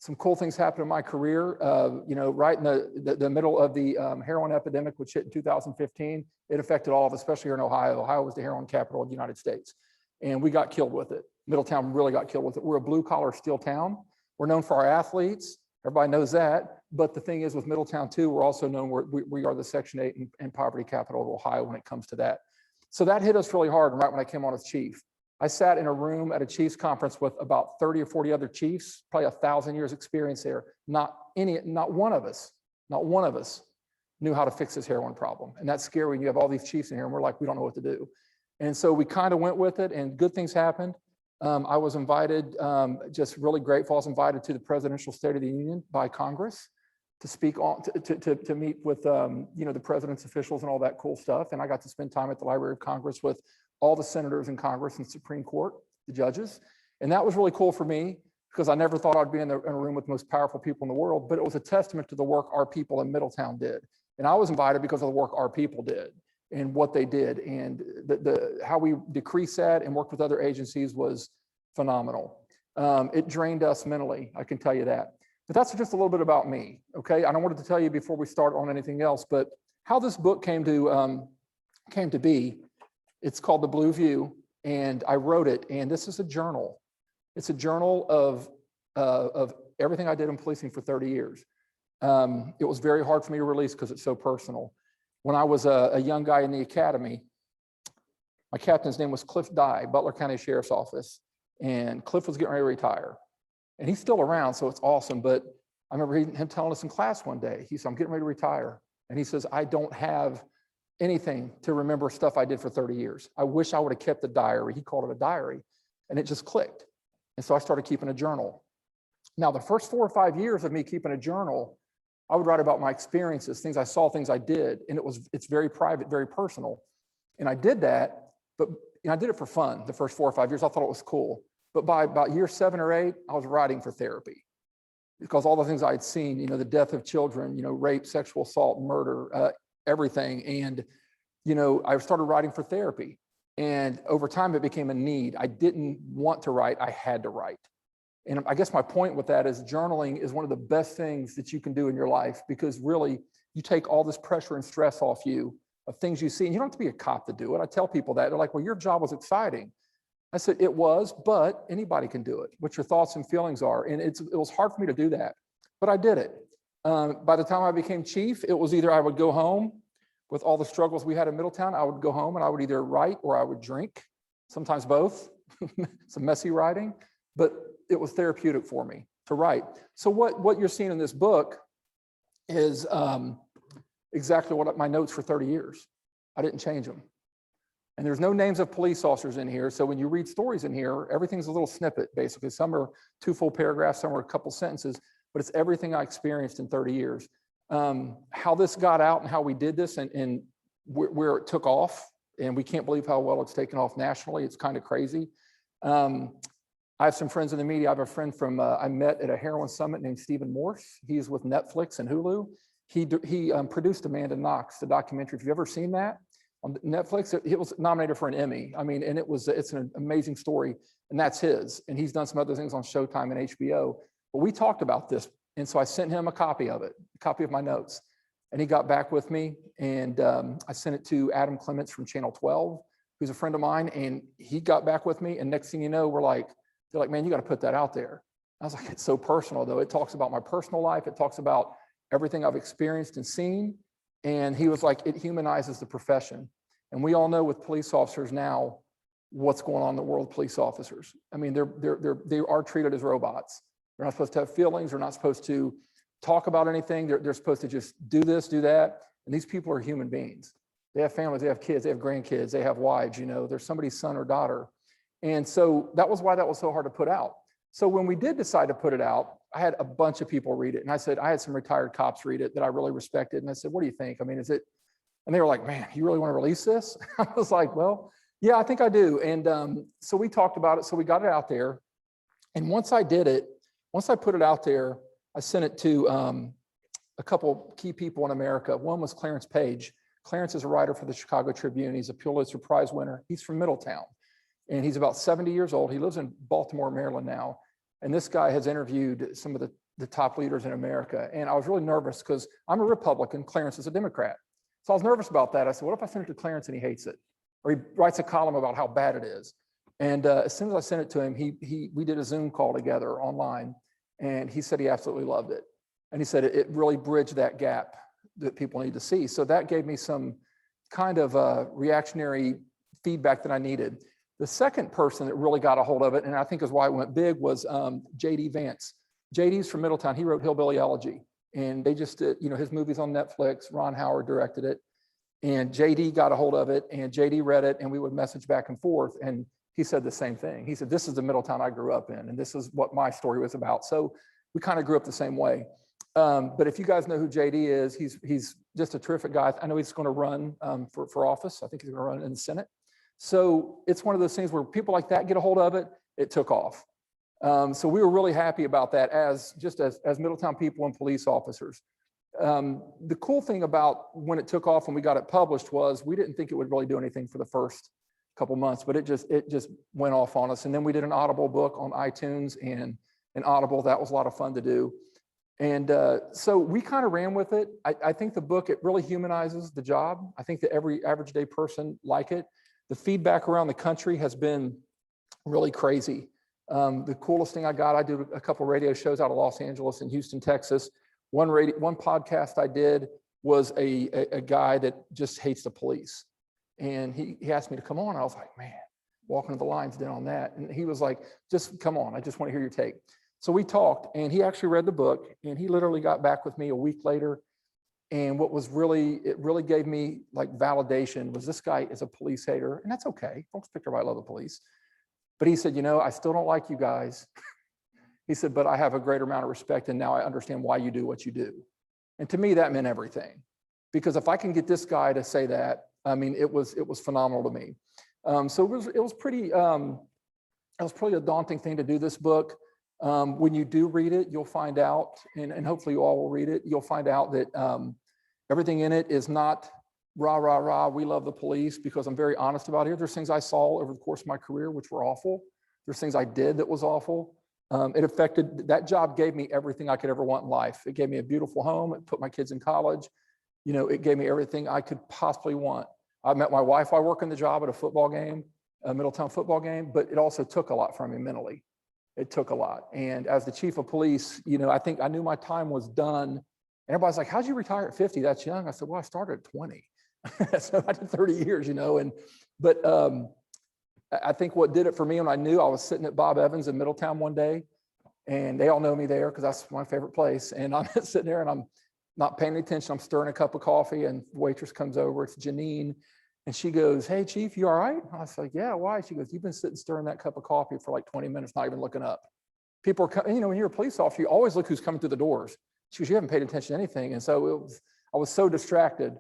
Some cool things happened in my career. Right in the middle of the heroin epidemic, which hit in 2015, it affected all of us, especially here in Ohio. Ohio was the heroin capital of the United States, and we got killed with it. Middletown really got killed with it. We're a blue-collar steel town. We're known for our athletes. Everybody knows that. But the thing is, with Middletown too, we're also known we are the Section 8 and poverty capital of Ohio when it comes to that. So that hit us really hard right when I came on as chief. I sat in a room at a Chiefs conference with about 30 or 40 other Chiefs, probably 1,000 years experience there. Not one of us knew how to fix this heroin problem. And that's scary when you have all these Chiefs in here and we're like, we don't know what to do. And so we kind of went with it and good things happened. I was invited, just really grateful. I was invited to the Presidential State of the Union by Congress to speak on, to meet with, the president's officials and all that cool stuff. And I got to spend time at the Library of Congress with all the senators in Congress and Supreme Court, the judges. And that was really cool for me because I never thought I'd be in a room with the most powerful people in the world, but it was a testament to the work our people in Middletown did. And I was invited because of the work our people did and what they did. And how we decreased that and worked with other agencies was phenomenal. It drained us mentally, I can tell you that. But that's just a little bit about me, okay? I don't want to tell you before we start on anything else, but how this book came to be. It's called The Blue View, and I wrote it, and this is a journal. It's a journal of everything I did in policing for 30 years. It was very hard for me to release because it's so personal. When I was a young guy in the academy, my captain's name was Cliff Dye, Butler County Sheriff's Office, and Cliff was getting ready to retire. And he's still around, so it's awesome, but I remember him telling us in class one day, he said, I'm getting ready to retire. And he says, I don't have anything to remember stuff I did for 30 years. I wish I would have kept a diary. He called it a diary, and it just clicked. And so I started keeping a journal. Now, the first 4 or 5 years of me keeping a journal, I would write about my experiences, things I saw, things I did, and it's very private, very personal. And I did that, but I did it for fun the first 4 or 5 years. I thought it was cool. But by about year 7 or 8, I was writing for therapy because all the things I had seen, the death of children, rape, sexual assault, murder, everything. And, I started writing for therapy. And over time, it became a need. I didn't want to write. I had to write. And I guess my point with that is journaling is one of the best things that you can do in your life because really you take all this pressure and stress off you of things you see, and you don't have to be a cop to do it. I tell people that. They're like, well, your job was exciting. I said, it was, but anybody can do it, what your thoughts and feelings are. And it was hard for me to do that, but I did it. By the time I became chief, it was either I would go home with all the struggles we had in Middletown, I would go home and I would either write or I would drink, sometimes both, some messy writing, but it was therapeutic for me to write. So what you're seeing in this book is exactly what my notes for 30 years. I didn't change them. And there's no names of police officers in here. So when you read stories in here, everything's a little snippet, basically. Some are 2 full paragraphs, some are a couple sentences, but it's everything I experienced in 30 years. How this got out and how we did this and where it took off. And we can't believe how well it's taken off nationally. It's kind of crazy. I have some friends in the media. I have a friend from, I met at a heroin summit named Stephen Morse. He's with Netflix and Hulu. He produced Amanda Knox, the documentary. If you've ever seen that on Netflix, it was nominated for an Emmy. I mean, and it's an amazing story, and that's his. And he's done some other things on Showtime and HBO. But we talked about this, and so I sent him a copy of it, a copy of my notes. And he got back with me, and I sent it to Adam Clements from Channel 12, who's a friend of mine, and he got back with me. And next thing you know, they're like, man, you got to put that out there. I was like, it's so personal, though. It talks about my personal life. It talks about everything I've experienced and seen. And he was like, it humanizes the profession. And we all know with police officers now, what's going on in the world of police officers. I mean, they are treated as robots. They're not supposed to have feelings. They're not supposed to talk about anything. They're supposed to just do this, do that. And these people are human beings. They have families, they have kids, they have grandkids, they have wives, they're somebody's son or daughter. And so that was why that was so hard to put out. So when we did decide to put it out, I had a bunch of people read it. And I said, I had some retired cops read it that I really respected. And I said, what do you think? I mean, is it? And they were like, man, you really want to release this? I was like, well, yeah, I think I do. And so we talked about it. So we got it out there. And once I put it out there, I sent it to a couple key people in America. One was Clarence Page. Clarence is a writer for the Chicago Tribune. He's a Pulitzer Prize winner. He's from Middletown. And he's about 70 years old. He lives in Baltimore, Maryland now. And this guy has interviewed some of the top leaders in America. And I was really nervous because I'm a Republican. Clarence is a Democrat. So I was nervous about that. I said, what if I send it to Clarence and he hates it? Or he writes a column about how bad it is. And as soon as I sent it to him, we did a Zoom call together online. And he said he absolutely loved it. And he said it really bridged that gap that people need to see. So that gave me some kind of reactionary feedback that I needed. The second person that really got a hold of it, and I think is why it went big, was J.D. Vance. J.D.'s from Middletown. He wrote Hillbilly Elegy. And they just did, his movie's on Netflix. Ron Howard directed it. And J.D. got a hold of it, and J.D. read it, and we would message back and forth. And he said the same thing. He said, this is the Middletown I grew up in, and this is what my story was about. So we kind of grew up the same way. But if you guys know who JD is, he's just a terrific guy. I know he's going to run for office. I think he's going to run in the Senate. So it's one of those things where people like that get a hold of it. It took off. So we were really happy about that as Middletown people and police officers. The cool thing about when it took off and we got it published was we didn't think it would really do anything for the first couple months, but it just went off on us. And then we did an Audible book on iTunes and Audible. That was a lot of fun to do. And so we kind of ran with it. I think the book, it really humanizes the job. I think that every average day person like it. The feedback around the country has been really crazy. The coolest thing I do a couple radio shows out of Los Angeles and Houston, Texas. One podcast I did was a guy that just hates the police. And he asked me to come on. I was like, man, walking to the lines down on that. And he was like, just come on. I just want to hear your take. So we talked, and he actually read the book, and he literally got back with me a week later. And it really gave me like validation was this guy is a police hater, and that's okay. Folks pick everybody love the police. But he said, I still don't like you guys. He said, but I have a greater amount of respect, and now I understand why you do what you do. And to me, that meant everything. Because if I can get this guy to say that, I mean, it was phenomenal to me. So it was pretty a daunting thing to do this book. When you do read it, you'll find out, and hopefully you all will read it, you'll find out that everything in it is not rah, rah, rah, we love the police, because I'm very honest about it. There's things I saw over the course of my career which were awful. There's things I did that was awful. That job gave me everything I could ever want in life. It gave me a beautiful home. It put my kids in college. it gave me everything I could possibly want. I met my wife while working the job at a football game, a Middletown football game, but it also took a lot from me mentally. It took a lot. And as the chief of police, I think I knew my time was done. And everybody's like, how'd you retire at 50? That's young. I said, well, I started at 20. So I did 30 years, but I think what did it for me when I knew, I was sitting at Bob Evans in Middletown one day, and they all know me there because that's my favorite place. And I'm sitting there and I'm not paying attention. I'm stirring a cup of coffee and the waitress comes over. It's Janine. And she goes, hey, Chief, you all right? I was like, yeah, why? She goes, you've been sitting stirring that cup of coffee for like 20 minutes, not even looking up. People are, when you're a police officer, you always look who's coming through the doors. She goes, you haven't paid attention to anything. And so I was so distracted.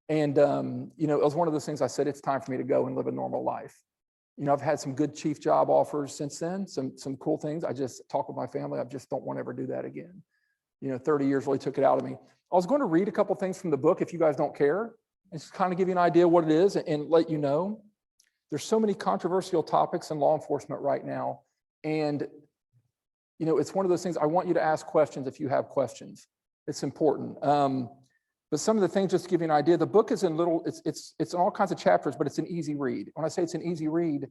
And, it was one of those things I said, it's time for me to go and live a normal life. I've had some good chief job offers since then, some cool things. I just talk with my family. I just don't want to ever do that again. 30 years really took it out of me. I was going to read a couple things from the book if you guys don't care, and just kind of give you an idea what it is and let you know. There's so many controversial topics in law enforcement right now. And, it's one of those things I want you to ask questions if you have questions. It's important. But some of the things, just to give you an idea, the book is in it's in all kinds of chapters, but it's an easy read. When I say it's an easy read,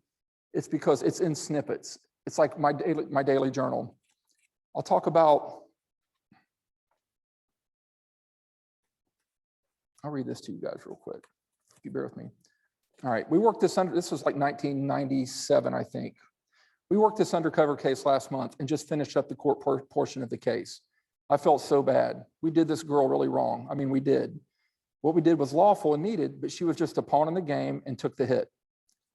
it's because it's in snippets. It's like my daily journal. I'll talk about, I'll read this to you guys real quick, if you bear with me. All right, we worked this was like 1997, I think. We worked this undercover case last month and just finished up the court portion of the case. I felt so bad. We did this girl really wrong. I mean, we did. What we did was lawful and needed, but she was just a pawn in the game and took the hit.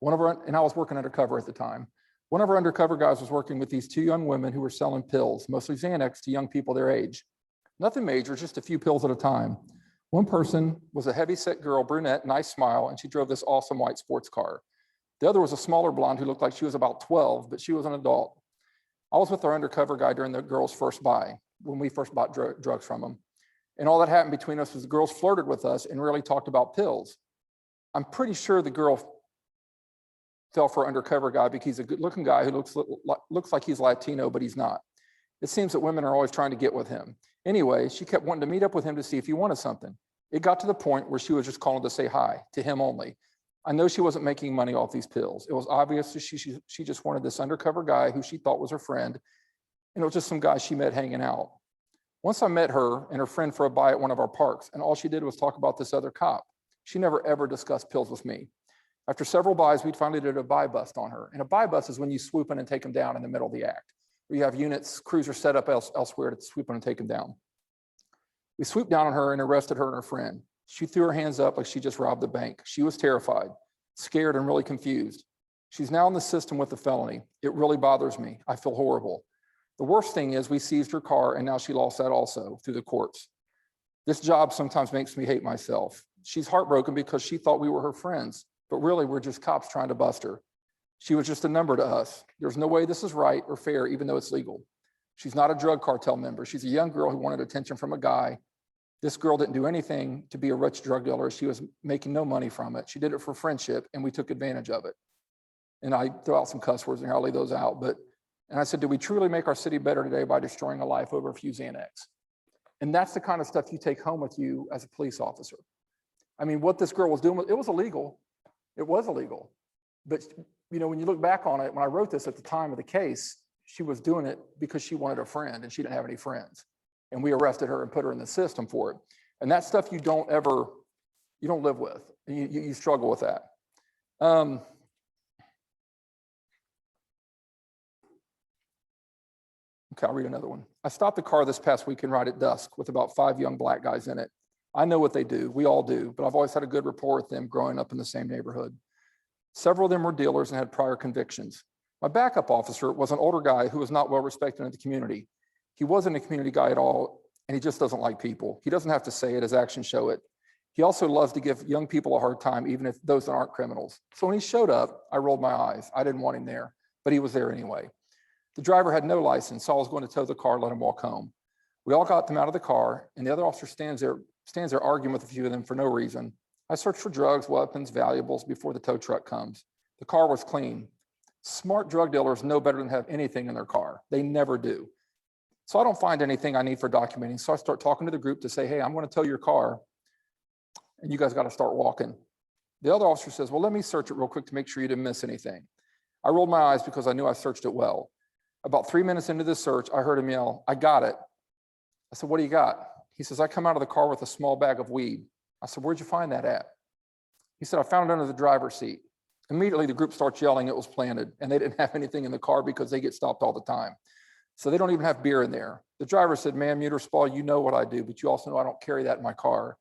And I was working undercover at the time. One of our undercover guys was working with these two young women who were selling pills, mostly Xanax, to young people their age. Nothing major, just a few pills at a time. One person was a heavy-set girl, brunette, nice smile, and she drove this awesome white sports car. The other was a smaller blonde who looked like she was about 12, but she was an adult. I was with our undercover guy during the girl's first buy, when we first bought drugs from them. And all that happened between us was the girls flirted with us and really talked about pills. I'm pretty sure the girl fell for our undercover guy because he's a good looking guy who looks like he's Latino, but he's not. It seems that women are always trying to get with him. Anyway, she kept wanting to meet up with him to see if he wanted something. It got to the point where she was just calling to say hi to him only. I know she wasn't making money off these pills. It was obvious that she just wanted this undercover guy who she thought was her friend. And it was just some guy she met hanging out. Once I met her and her friend for a buy at one of our parks, and all she did was talk about this other cop. She never ever discussed pills with me. After several buys, we finally did a buy bust on her. And a buy bust is when you swoop in and take them down in the middle of the act. Where you have units, cruisers set up elsewhere to swoop in and take them down. We swooped down on her and arrested her and her friend. She threw her hands up like she just robbed the bank. She was terrified, scared, and really confused. She's now in the system with a felony. It really bothers me. I feel horrible. The worst thing is we seized her car and now she lost that also through the courts. This job sometimes makes me hate myself. She's heartbroken because she thought we were her friends, but really we're just cops trying to bust her. She was just a number to us. There's no way this is right or fair, even though it's legal. She's not a drug cartel member. She's a young girl who wanted attention from a guy. This girl didn't do anything to be a rich drug dealer. She was making no money from it. She did it for friendship and we took advantage of it. And I throw out some cuss words and I'll leave those out. And I said, do we truly make our city better today by destroying a life over a few Xanax? And that's the kind of stuff you take home with you as a police officer. I mean, what this girl was doing, it was illegal. It was illegal. But when you look back on it, when I wrote this at the time of the case, she was doing it because she wanted a friend and she didn't have any friends. And we arrested her and put her in the system for it. And that stuff you don't live with. You struggle with that. Okay, I'll read another one. I stopped the car this past weekend right at dusk with about 5 young black guys in it. I know what they do. We all do, but I've always had a good rapport with them growing up in the same neighborhood. Several of them were dealers and had prior convictions. My backup officer was an older guy who was not well respected in the community. He wasn't a community guy at all, and he just doesn't like people. He doesn't have to say it, his actions show it. He also loves to give young people a hard time, even if those that aren't criminals. So when he showed up, I rolled my eyes. I didn't want him there, but he was there anyway. The driver had no license, so I was going to tow the car and let him walk home. We all got them out of the car, and the other officer stands there arguing with a few of them for no reason. I searched for drugs, weapons, valuables before the tow truck comes. The car was clean. Smart drug dealers know better than to have anything in their car. They never do. So I don't find anything I need for documenting. So I start talking to the group to say, hey, I'm going to tow your car. and you guys got to start walking. The other officer says, well, let me search it real quick to make sure you didn't miss anything. I rolled my eyes because I knew I searched it well. About 3 minutes into this search, I heard him yell, I got it. I said, what do you got? He says, I come out of the car with a small bag of weed. I said, where'd you find that at? He said, I found it under the driver's seat. Immediately, the group starts yelling it was planted, and they didn't have anything in the car because they get stopped all the time. So they don't even have beer in there. The driver said, man, Muterspaw, you know what I do, but you also know I don't carry that in my car.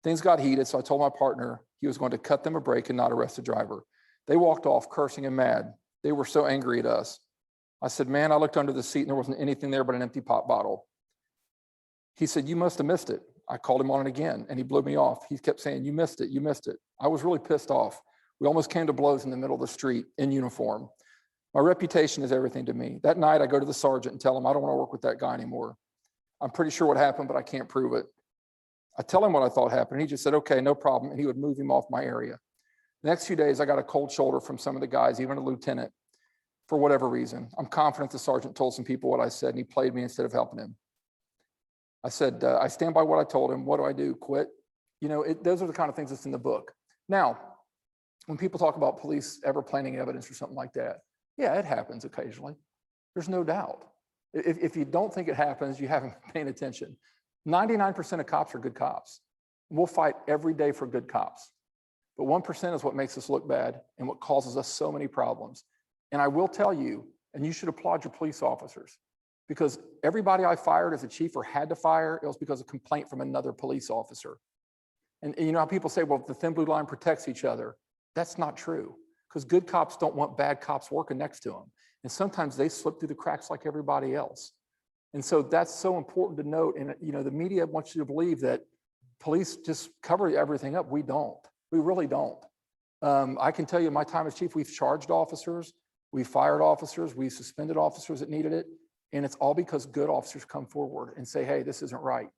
Things got heated, so I told my partner he was going to cut them a break and not arrest the driver. They walked off cursing and mad. They were so angry at us. I said, man, I looked under the seat and there wasn't anything there but an empty pop bottle. He said, you must have missed it. I called him on it again and he blew me off. He kept saying, you missed it, you missed it. I was really pissed off. We almost came to blows in the middle of the street in uniform. My reputation is everything to me. That night I go to the sergeant and tell him I don't want to work with that guy anymore. I'm pretty sure what happened, but I can't prove it. I tell him what I thought happened. He just said, okay, no problem. And he would move him off my area. The next few days, I got a cold shoulder from some of the guys, even a lieutenant, for whatever reason. I'm confident the sergeant told some people what I said, and he played me instead of helping him. I said, I stand by what I told him. What do I do? Quit? You know, those are the kind of things that's in the book. Now, when people talk about police ever planting evidence or something like that, yeah, it happens occasionally. There's no doubt. If you don't think it happens, you haven't been paying attention. 99% of cops are good cops. We'll fight every day for good cops. But 1% is what makes us look bad and what causes us so many problems. And I will tell you, and you should applaud your police officers, because everybody I fired as a chief or had to fire, it was because of complaint from another police officer. And you know how people say, well, the thin blue line protects each other. That's not true, because good cops don't want bad cops working next to them. And sometimes they slip through the cracks like everybody else. And so that's so important to note. And you know, the media wants you to believe that police just cover everything up. We don't. We really don't. I can tell you, my time as chief, we've charged officers, we fired officers, we suspended officers that needed it, and it's all because good officers come forward and say, "Hey, this isn't right."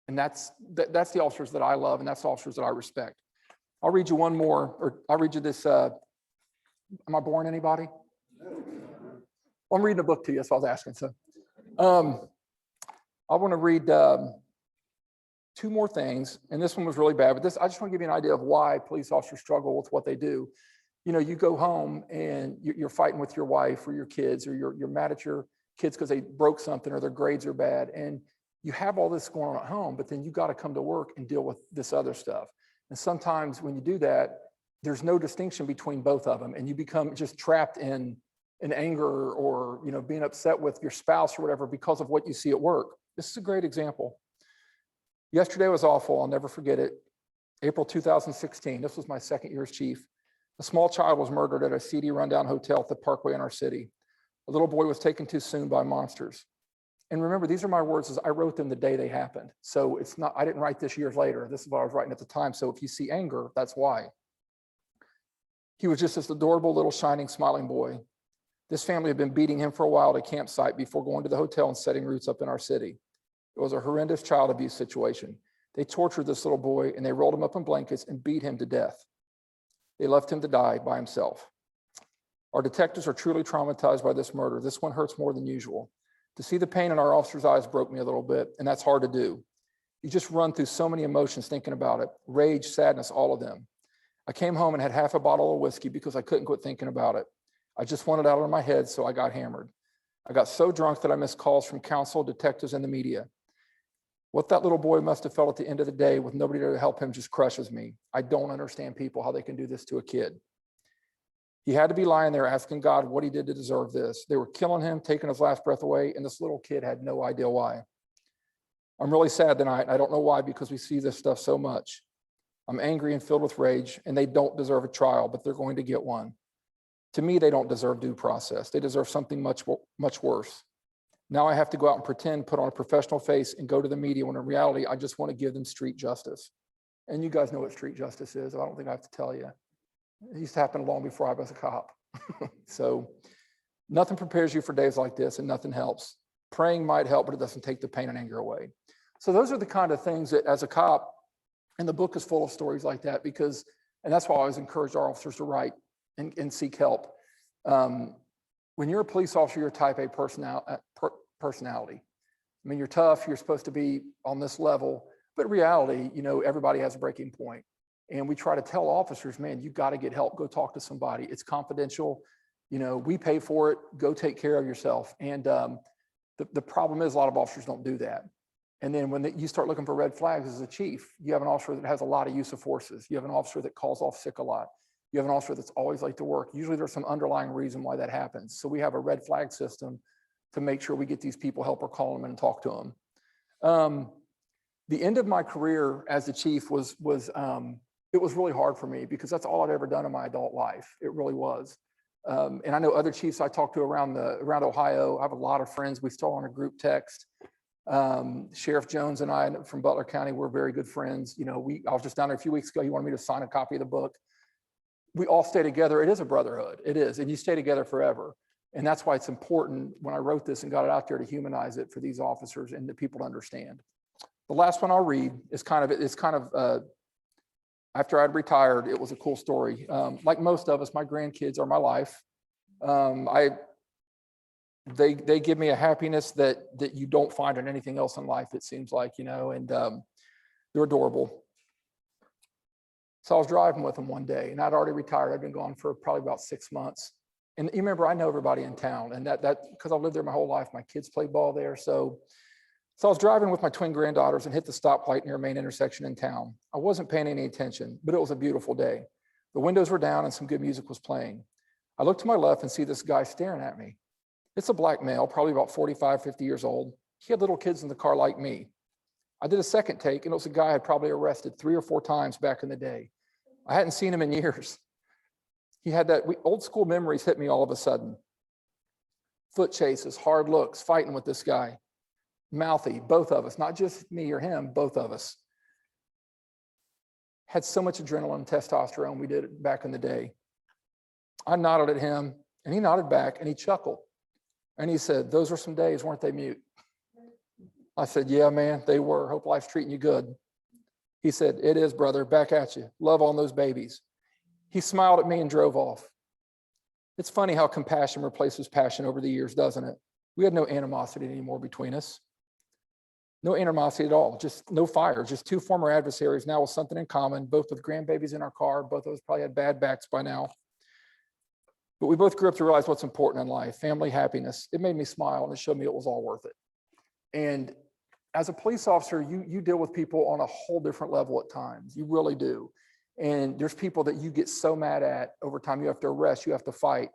And that's the officers that I love, and that's the officers that I respect. I'll read you one more, or I'll read you this. Am I boring anybody? Well, I'm reading a book to you, that's what I was asking. So, I want to read two more things, and this one was really bad, but this, I just want to give you an idea of why police officers struggle with what they do. You know, you go home and you're fighting with your wife or your kids, or you're mad at your kids because they broke something or their grades are bad, and you have all this going on at home, but then you got to come to work and deal with this other stuff. And sometimes when you do that, there's no distinction between both of them, and you become just trapped in anger or, you know, being upset with your spouse or whatever because of what you see at work. This is a great example. Yesterday was awful. I'll never forget it. April 2016. This was my second year as chief. A small child was murdered at a seedy rundown hotel at the Parkway in our city. A little boy was taken too soon by monsters. And remember, these are my words as I wrote them the day they happened. So it's not, I didn't write this years later. This is what I was writing at the time. So if you see anger, that's why. He was just this adorable little shining, smiling boy. This family had been beating him for a while at a campsite before going to the hotel and setting roots up in our city. It was a horrendous child abuse situation. They tortured this little boy and they rolled him up in blankets and beat him to death. They left him to die by himself. Our detectives are truly traumatized by this murder. This one hurts more than usual. To see the pain in our officers' eyes broke me a little bit, and that's hard to do. You just run through so many emotions thinking about it. Rage, sadness, all of them. I came home and had half a bottle of whiskey because I couldn't quit thinking about it. I just wanted it out of my head, so I got hammered. I got so drunk that I missed calls from counsel, detectives, and the media. What that little boy must have felt at the end of the day with nobody to help him just crushes me. I don't understand people, how they can do this to a kid. He had to be lying there asking God what he did to deserve this. They were killing him, taking his last breath away, and this little kid had no idea why. I'm really sad tonight. I don't know why, because we see this stuff so much. I'm angry and filled with rage, and they don't deserve a trial, but they're going to get one. To me, they don't deserve due process. They deserve something much, much worse. Now I have to go out and pretend, put on a professional face, and go to the media when in reality, I just want to give them street justice. And you guys know what street justice is. I don't think I have to tell you. It used to happen long before I was a cop. So nothing prepares you for days like this, and nothing helps. Praying might help, but it doesn't take the pain and anger away. So those are the kind of things that as a cop, and the book is full of stories like that, because, and that's why I always encourage our officers to write and seek help. When you're a police officer, you're type A personality. I mean, you're tough, you're supposed to be on this level, but in reality, you know, everybody has a breaking point. And we try to tell officers, man, you got to get help. Go talk to somebody. It's confidential. You know, we pay for it. Go take care of yourself. And the problem is a lot of officers don't do that. And then when you start looking for red flags as a chief, you have an officer that has a lot of use of forces. You have an officer that calls off sick a lot. You have an officer that's always late to work. Usually there's some underlying reason why that happens. So we have a red flag system to make sure we get these people help or call them and talk to them. The end of my career as the chief was it was really hard for me because that's all I'd ever done in my adult life. It really was. And I know other chiefs I talked to around Ohio. I have a lot of friends. We still on a group text. Sheriff Jones and I from Butler County, we're very good friends. You know, I was just down there a few weeks ago. He wanted me to sign a copy of the book. We all stay together. It is a brotherhood. It is. And you stay together forever. And that's why it's important when I wrote this and got it out there to humanize it for these officers and the people to understand. The last one I'll read is kind of after I'd retired, it was a cool story. Like most of us, my grandkids are my life. They give me a happiness that you don't find in anything else in life, it seems like, you know, and they're adorable. So I was driving with them one day and I'd already retired. I'd been gone for probably about 6 months. And you remember, I know everybody in town, and that because I've lived there my whole life, my kids play ball there. So I was driving with my twin granddaughters and hit the stoplight near a main intersection in town. I wasn't paying any attention, but it was a beautiful day. The windows were down and some good music was playing. I look to my left and see this guy staring at me. It's a black male, probably about 45, 50 years old. He had little kids in the car like me. I did a second take, and it was a guy I had probably arrested 3 or 4 times back in the day. I hadn't seen him in years. He had old school memories hit me all of a sudden. Foot chases, hard looks, fighting with this guy. Mouthy, both of us, not just me or him, both of us. Had so much adrenaline and testosterone, we did it back in the day. I nodded at him, and he nodded back, and he chuckled. And he said, "Those were some days, weren't they, Mute?" I said, "Yeah, man, they were. Hope life's treating you good." He said, "It is, brother. Back at you. Love on those babies." He smiled at me and drove off. It's funny how compassion replaces passion over the years, doesn't it? We had no animosity anymore between us. No animosity at all, just no fire, just 2 former adversaries now with something in common, both with grandbabies in our car. Both of us probably had bad backs by now. But we both grew up to realize what's important in life, family, happiness. It made me smile and it showed me it was all worth it. And as a police officer, you deal with people on a whole different level at times. You really do. And there's people that you get so mad at over time, you have to arrest, you have to fight.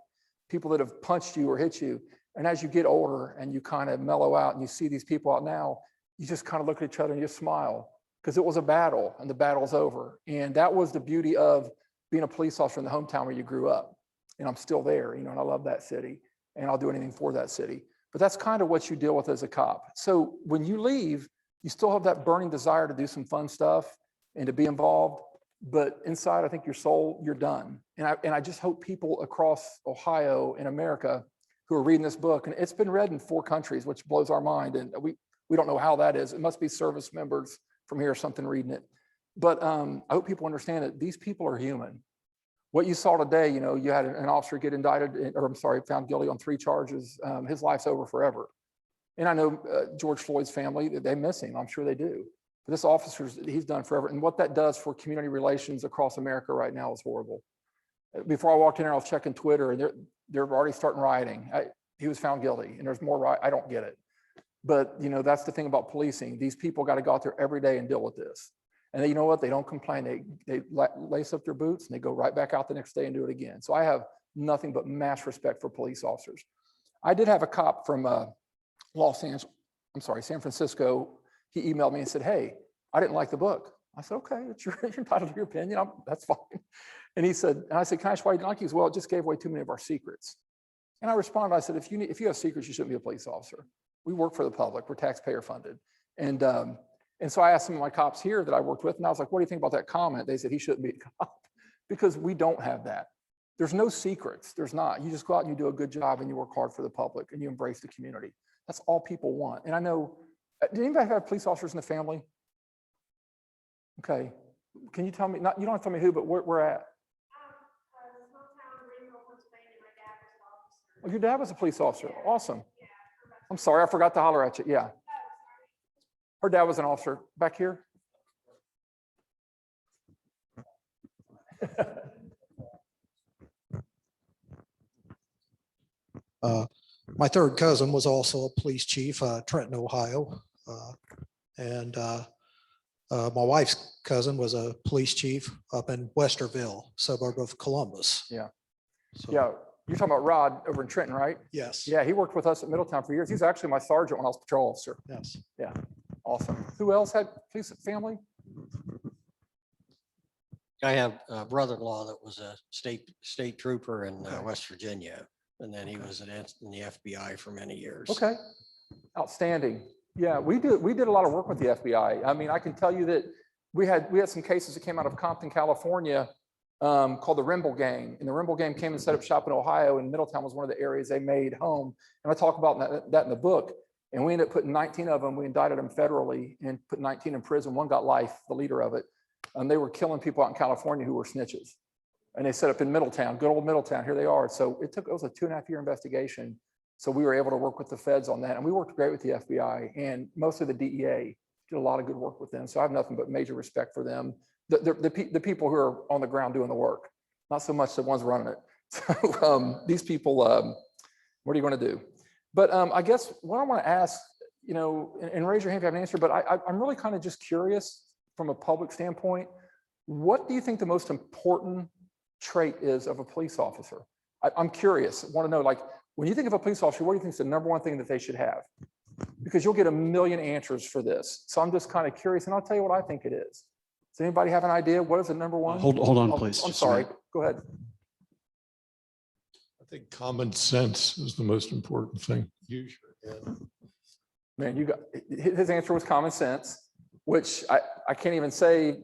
People that have punched you or hit you. And as you get older and you kind of mellow out and you see these people out now, you just kind of look at each other and you smile because it was a battle and the battle's over. And that was the beauty of being a police officer in the hometown where you grew up. And I'm still there, you know, and I love that city and I'll do anything for that city. But that's kind of what you deal with as a cop. So when you leave, you still have that burning desire to do some fun stuff and to be involved. But inside, I think your soul, you're done. And I just hope people across Ohio and America who are reading this book, and it's been read in 4 countries, which blows our mind. And we don't know how that is. It must be service members from here or something reading it. But I hope people understand that these people are human. What you saw today, you know, you had an officer get indicted, or I'm sorry, found guilty on 3 charges. His life's over forever. And I know George Floyd's family, they miss him. I'm sure they do. But this officer, he's done forever. And what that does for community relations across America right now is horrible. Before I walked in here, I was checking Twitter, and they're already starting rioting. He was found guilty, and there's more I don't get it. But, you know, that's the thing about policing. These people got to go out there every day and deal with this. And you know what? They don't complain. They lace up their boots and they go right back out the next day and do it again. So I have nothing but mass respect for police officers. I did have a cop from San Francisco. He emailed me and said, "Hey, I didn't like the book." I said, "Okay, you're entitled to your opinion. That's fine." And I said, "Can I ask why you didn't like it?" He said, "Well, it just gave away too many of our secrets." And I responded, I said, if you have secrets, you shouldn't be a police officer. We work for the public. We're taxpayer funded. And so I asked some of my cops here that I worked with, and I was like, "What do you think about that comment?" They said, "He shouldn't be a cop," because we don't have that. There's no secrets. There's not. You just go out and you do a good job and you work hard for the public and you embrace the community. That's all people want. And I know, did anybody have police officers in the family? Okay. Can you tell me, you don't have to tell me who, but where at? Small town, Greenville, Pennsylvania. My dad was an officer. Oh, your dad was a police officer. Awesome. I'm sorry, I forgot to holler at you. Yeah. Her dad was an officer. Back here? My third cousin was also a police chief, Trenton, Ohio. And my wife's cousin was a police chief up in Westerville, suburb of Columbus. Yeah. So, Yeah, you're talking about Rod over in Trenton, right? Yes. Yeah, he worked with us at Middletown for years. He's actually my sergeant when I was patrol officer. Yes. Awesome. Who else had police family? I have a brother-in-law that was a state trooper in West Virginia, and then he was in the FBI for many years. Okay, outstanding. Yeah, we did a lot of work with the FBI. I mean, I can tell you that we had some cases that came out of Compton, California, called the Rimble Gang. And the Rimble Gang came and set up shop in Ohio, and Middletown was one of the areas they made home. And I talk about that in the book. And we ended up putting 19 of them. We indicted them federally and put 19 in prison. One got life, the leader of it. They were killing people out in California who were snitches. And they set up in Middletown, good old Middletown. Here they are. So it was a 2.5-year investigation. So we were able to work with the feds on that. And we worked great with the FBI and mostly the DEA. Did a lot of good work with them. So I have nothing but major respect for them. The people who are on the ground doing the work, not so much the ones running it. So these people, what are you going to do? But I guess what I want to ask, and raise your hand if you have an answer, but I'm really kind of just curious from a public standpoint, what do you think the most important trait is of a police officer? I'm curious, I want to know, like, when you think of a police officer, what do you think is the number one thing that they should have? Because you'll get a million answers for this. So I'm just kind of curious, and I'll tell you what I think it is. Does anybody have an idea? What is the number one? Hold on, please. I'm just a sorry, minute. go ahead. I think common sense is the most important thing. Use your head. Man, his answer was common sense, which I can't even say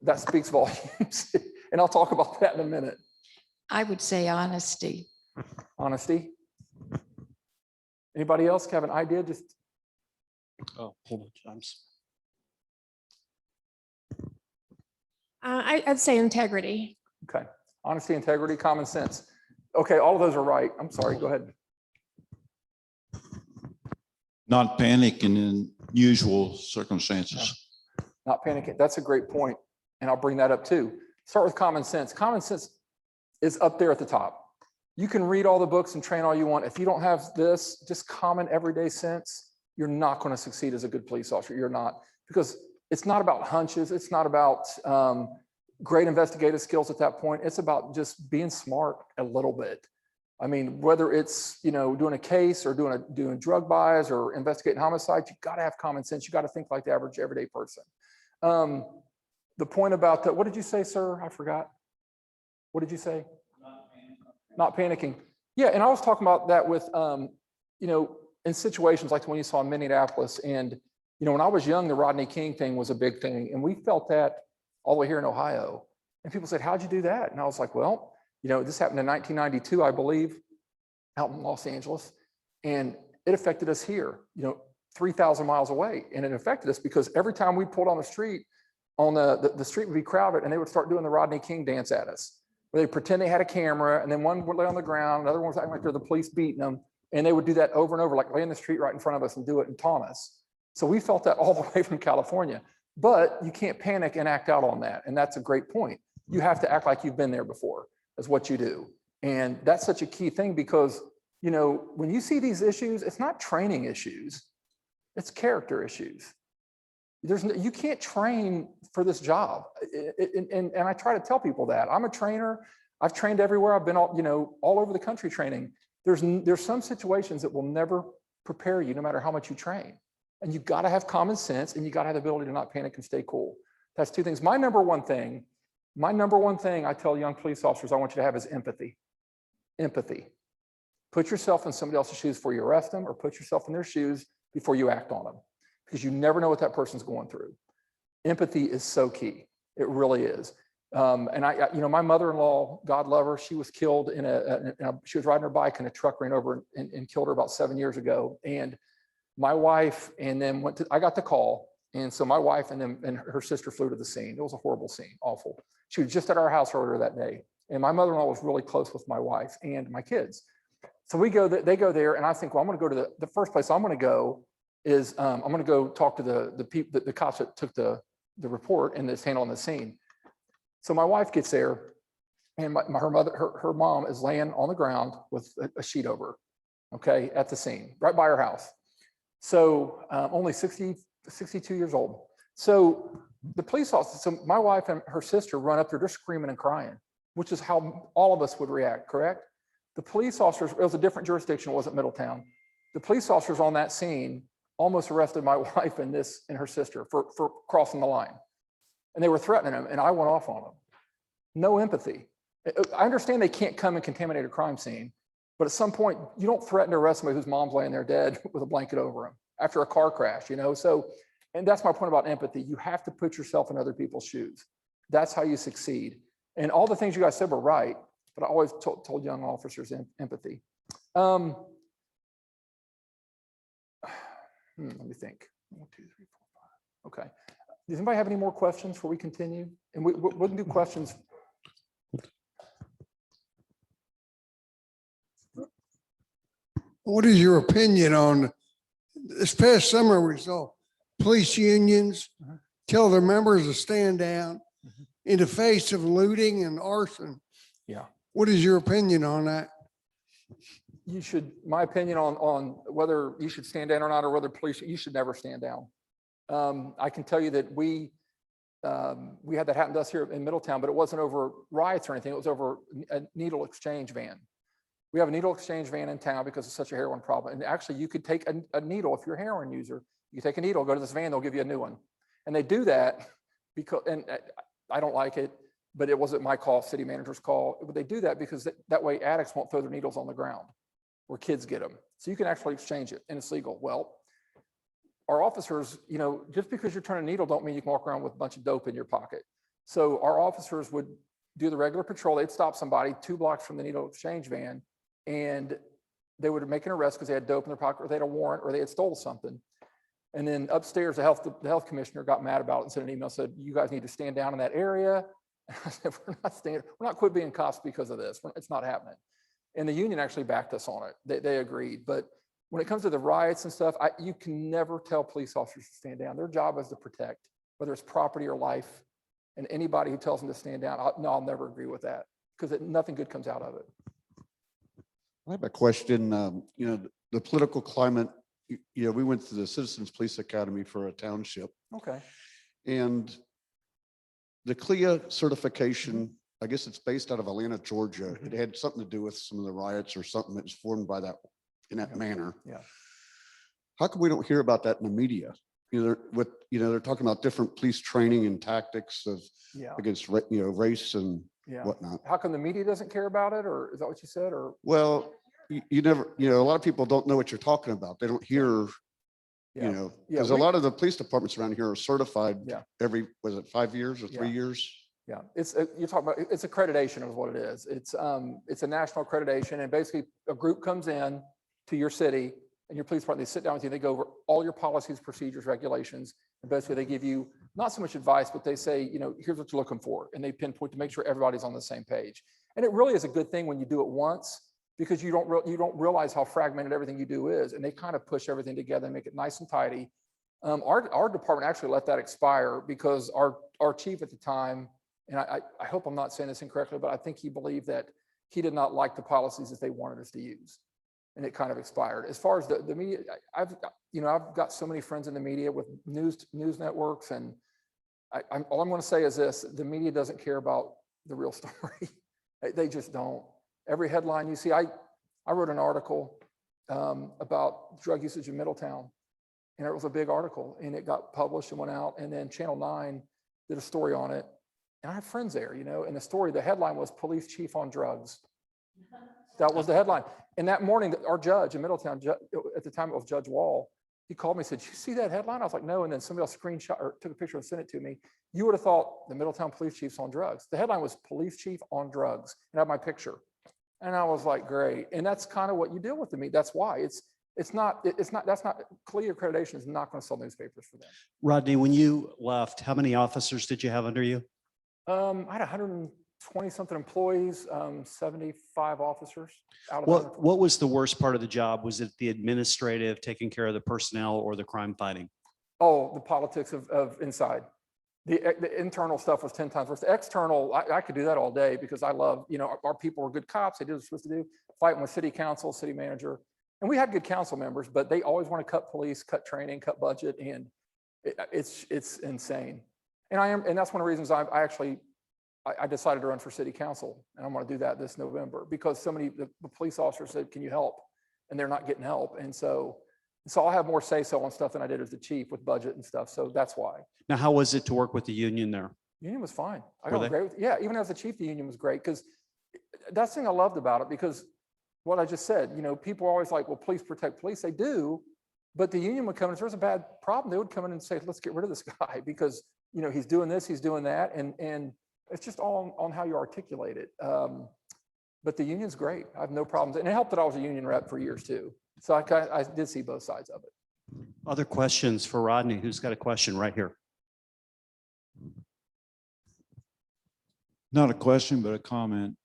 that speaks volumes. And I'll talk about that in a minute. I would say honesty. Honesty. Anybody else have an idea? Just Oh, hold on, James. I'd say integrity. okay. Honesty, integrity, common sense. Okay, all of those are right. I'm sorry, go ahead. Not panicking in usual circumstances. Not panicking. That's a great point. And I'll bring that up too. Start with common sense. Common sense is up there at the top. You can read all the books and train all you want. If you don't have this, just common everyday sense, you're not going to succeed as a good police officer. You're not, because it's not about hunches. It's not about great investigative skills at that point. It's about just being smart a little bit. I mean, whether it's, doing a case or doing drug buys or investigating homicides, you got to have common sense. You got to think like the average everyday person. The point about that, what did you say, sir? I forgot. What did you say? Not panicking. Yeah, and I was talking about that with, in situations like the one you saw in Minneapolis. And, when I was young, the Rodney King thing was a big thing. And we felt that all the way here in Ohio. And people said, how'd you do that? And I was like, well, this happened in 1992, I believe, out in Los Angeles. And it affected us here, 3,000 miles away. And it affected us because every time we pulled on the street, the street would be crowded and they would start doing the Rodney King dance at us. Where they pretend they had a camera and then one would lay on the ground, another one was acting like they're the police beating them. And they would do that over and over, like lay in the street right in front of us and do it and taunt us. So we felt that all the way from California. But you can't panic and act out on that. And that's a great point. You have to act like you've been there before, is what you do. And that's such a key thing because, when you see these issues, it's not training issues, it's character issues. You can't train for this job. And I try to tell people that. I'm a trainer. I've trained everywhere. I've been all over the country training. There's some situations that will never prepare you no matter how much you train. And you got to have common sense and you got to have the ability to not panic and stay cool. That's two things. My number one thing I tell young police officers I want you to have is empathy. Empathy. Put yourself in somebody else's shoes before you arrest them or put yourself in their shoes before you act on them. Because you never know what that person's going through. Empathy is so key. It really is. And my mother-in-law, God love her, she was killed she was riding her bike and a truck ran over and killed her about 7 years ago. And my wife and then I got the call. And so my wife and her sister flew to the scene. It was a horrible scene, awful. She was just at our house earlier that day. And my mother-in-law was really close with my wife and my kids. So they go there and I think, well, I'm going to go to the first place I'm going to go is I'm going to go talk to the cops that took the report and that's handling the scene. So my wife gets there and her mom is laying on the ground with a sheet over her, okay, at the scene, right by her house. So only 62 years old. So the police officer, so my wife and her sister run up there, they're screaming and crying, which is how all of us would react, correct? The police officers, it was a different jurisdiction, it wasn't Middletown. The police officers on that scene almost arrested my wife and her sister for crossing the line. And they were threatening them and I went off on them. No empathy. I understand they can't come and contaminate a crime scene, but at some point you don't threaten to arrest somebody whose mom's laying there dead with a blanket over him after a car crash, you know? So, and that's my point about empathy. You have to put yourself in other people's shoes. That's how you succeed. And all the things you guys said were right, but I always told young officers empathy. Let me think. 1, 2, 3, 4, 5. Okay. Does anybody have any more questions before we continue? And we can do questions. What is your opinion on this past summer? We saw police unions tell their members to stand down in the face of looting and arson. Yeah. What is your opinion on that? You should, my opinion on whether you should stand down or not, or whether police, you should never stand down. I can tell you that we had that happen to us here in Middletown, but it wasn't over riots or anything. It was over a needle exchange van. We have a needle exchange van in town because it's such a heroin problem. And actually you could take a needle, if you're a heroin user, you take a needle, go to this van, they'll give you a new one. And they do that because, and I don't like it, but it wasn't my call, city manager's call. But they do that because that way addicts won't throw their needles on the ground where kids get them. So you can actually exchange it and it's legal. Well, our officers, you know, just because you're turning a needle don't mean you can walk around with a bunch of dope in your pocket. So our officers would do the regular patrol. They'd stop somebody 2 blocks from the needle exchange van and they would make an arrest because they had dope in their pocket or they had a warrant or they had stole something. And then upstairs, the health commissioner got mad about it and sent an email, said, you guys need to stand down in that area. And I said, we're not quit being cops because of this. It's not happening. And the union actually backed us on it. They agreed. But when it comes to the riots and stuff, you can never tell police officers to stand down. Their job is to protect, whether it's property or life. And anybody who tells them to stand down, I'll never agree with that because nothing good comes out of it. I have a question. You know, the political climate, you know, we went to the Citizens Police Academy for a township. Okay. And the CLIA certification, I guess it's based out of Atlanta, Georgia. It had something to do with some of the riots or something that was formed by that in that manner. Yeah. How come we don't hear about that in the media? You know, they're talking about different police training and tactics of against race and whatnot. How come the media doesn't care about it, or is that what you said? Or well, you never, a lot of people don't know what you're talking about. They don't hear, because a lot of the police departments around here are certified every, was it 5 years or 3 years? Yeah, you're talking about, it's accreditation is what it is. It's a national accreditation, and basically a group comes in to your city and your police department, they sit down with you, they go over all your policies, procedures, regulations, and basically they give you not so much advice, but they say, here's what you're looking for, and they pinpoint to make sure everybody's on the same page. And it really is a good thing when you do it once, because you don't realize how fragmented everything you do is, and they kind of push everything together and make it nice and tidy. Our department actually let that expire because our chief at the time, and I hope I'm not saying this incorrectly, but I think he believed that he did not like the policies that they wanted us to use, and it kind of expired. As far as the media, I've got so many friends in the media with news networks, and all I'm going to say is this: the media doesn't care about the real story. They just don't. Every headline you see, I wrote an article about drug usage in Middletown, and it was a big article, and it got published and went out, and then Channel 9 did a story on it. And I have friends there, and the headline was "Police Chief on Drugs." That was the headline. And that morning, our judge in Middletown, at the time it was Judge Wall, he called me and said, "Did you see that headline?" I was like, "No." And then somebody else screenshot or took a picture and sent it to me. You would have thought the Middletown Police Chief's on drugs. The headline was "Police Chief on Drugs," and I had my picture. And I was like, great. And that's kind of what you deal with to me. That's why that's not CLIA accreditation is not going to sell newspapers for them. Rodney, when you left, how many officers did you have under you? I had 120 something employees, 75 officers out of What was the worst part of the job? Was it the administrative, taking care of the personnel, or the crime fighting? Oh, the politics of inside. The internal stuff was 10 times worse. The external, I could do that all day because I love, our people were good cops. They did what they're supposed to do, fighting with city council, city manager. And we had good council members, but they always want to cut police, cut training, cut budget. And it's insane. And that's one of the reasons I decided to run for city council. And I'm going to do that this November because so many, the police officers said, can you help? And they're not getting help. And so I'll have more say-so on stuff than I did as the chief with budget and stuff. So that's why. Now, how was it to work with the union there? Union was fine. I Were got they? great with, yeah, even as the chief, the union was great because that's the thing I loved about it because what I just said, people are always like, well, police protect police. They do, but the union would come in, if there's a bad problem, they would come in and say, let's get rid of this guy because, he's doing this, he's doing that. And it's just all on how you articulate it. But the union's great. I have no problems. And it helped that I was a union rep for years too. So I did see both sides of it. Other questions for Rodney? Who's got a question right here? Not a question, but a comment.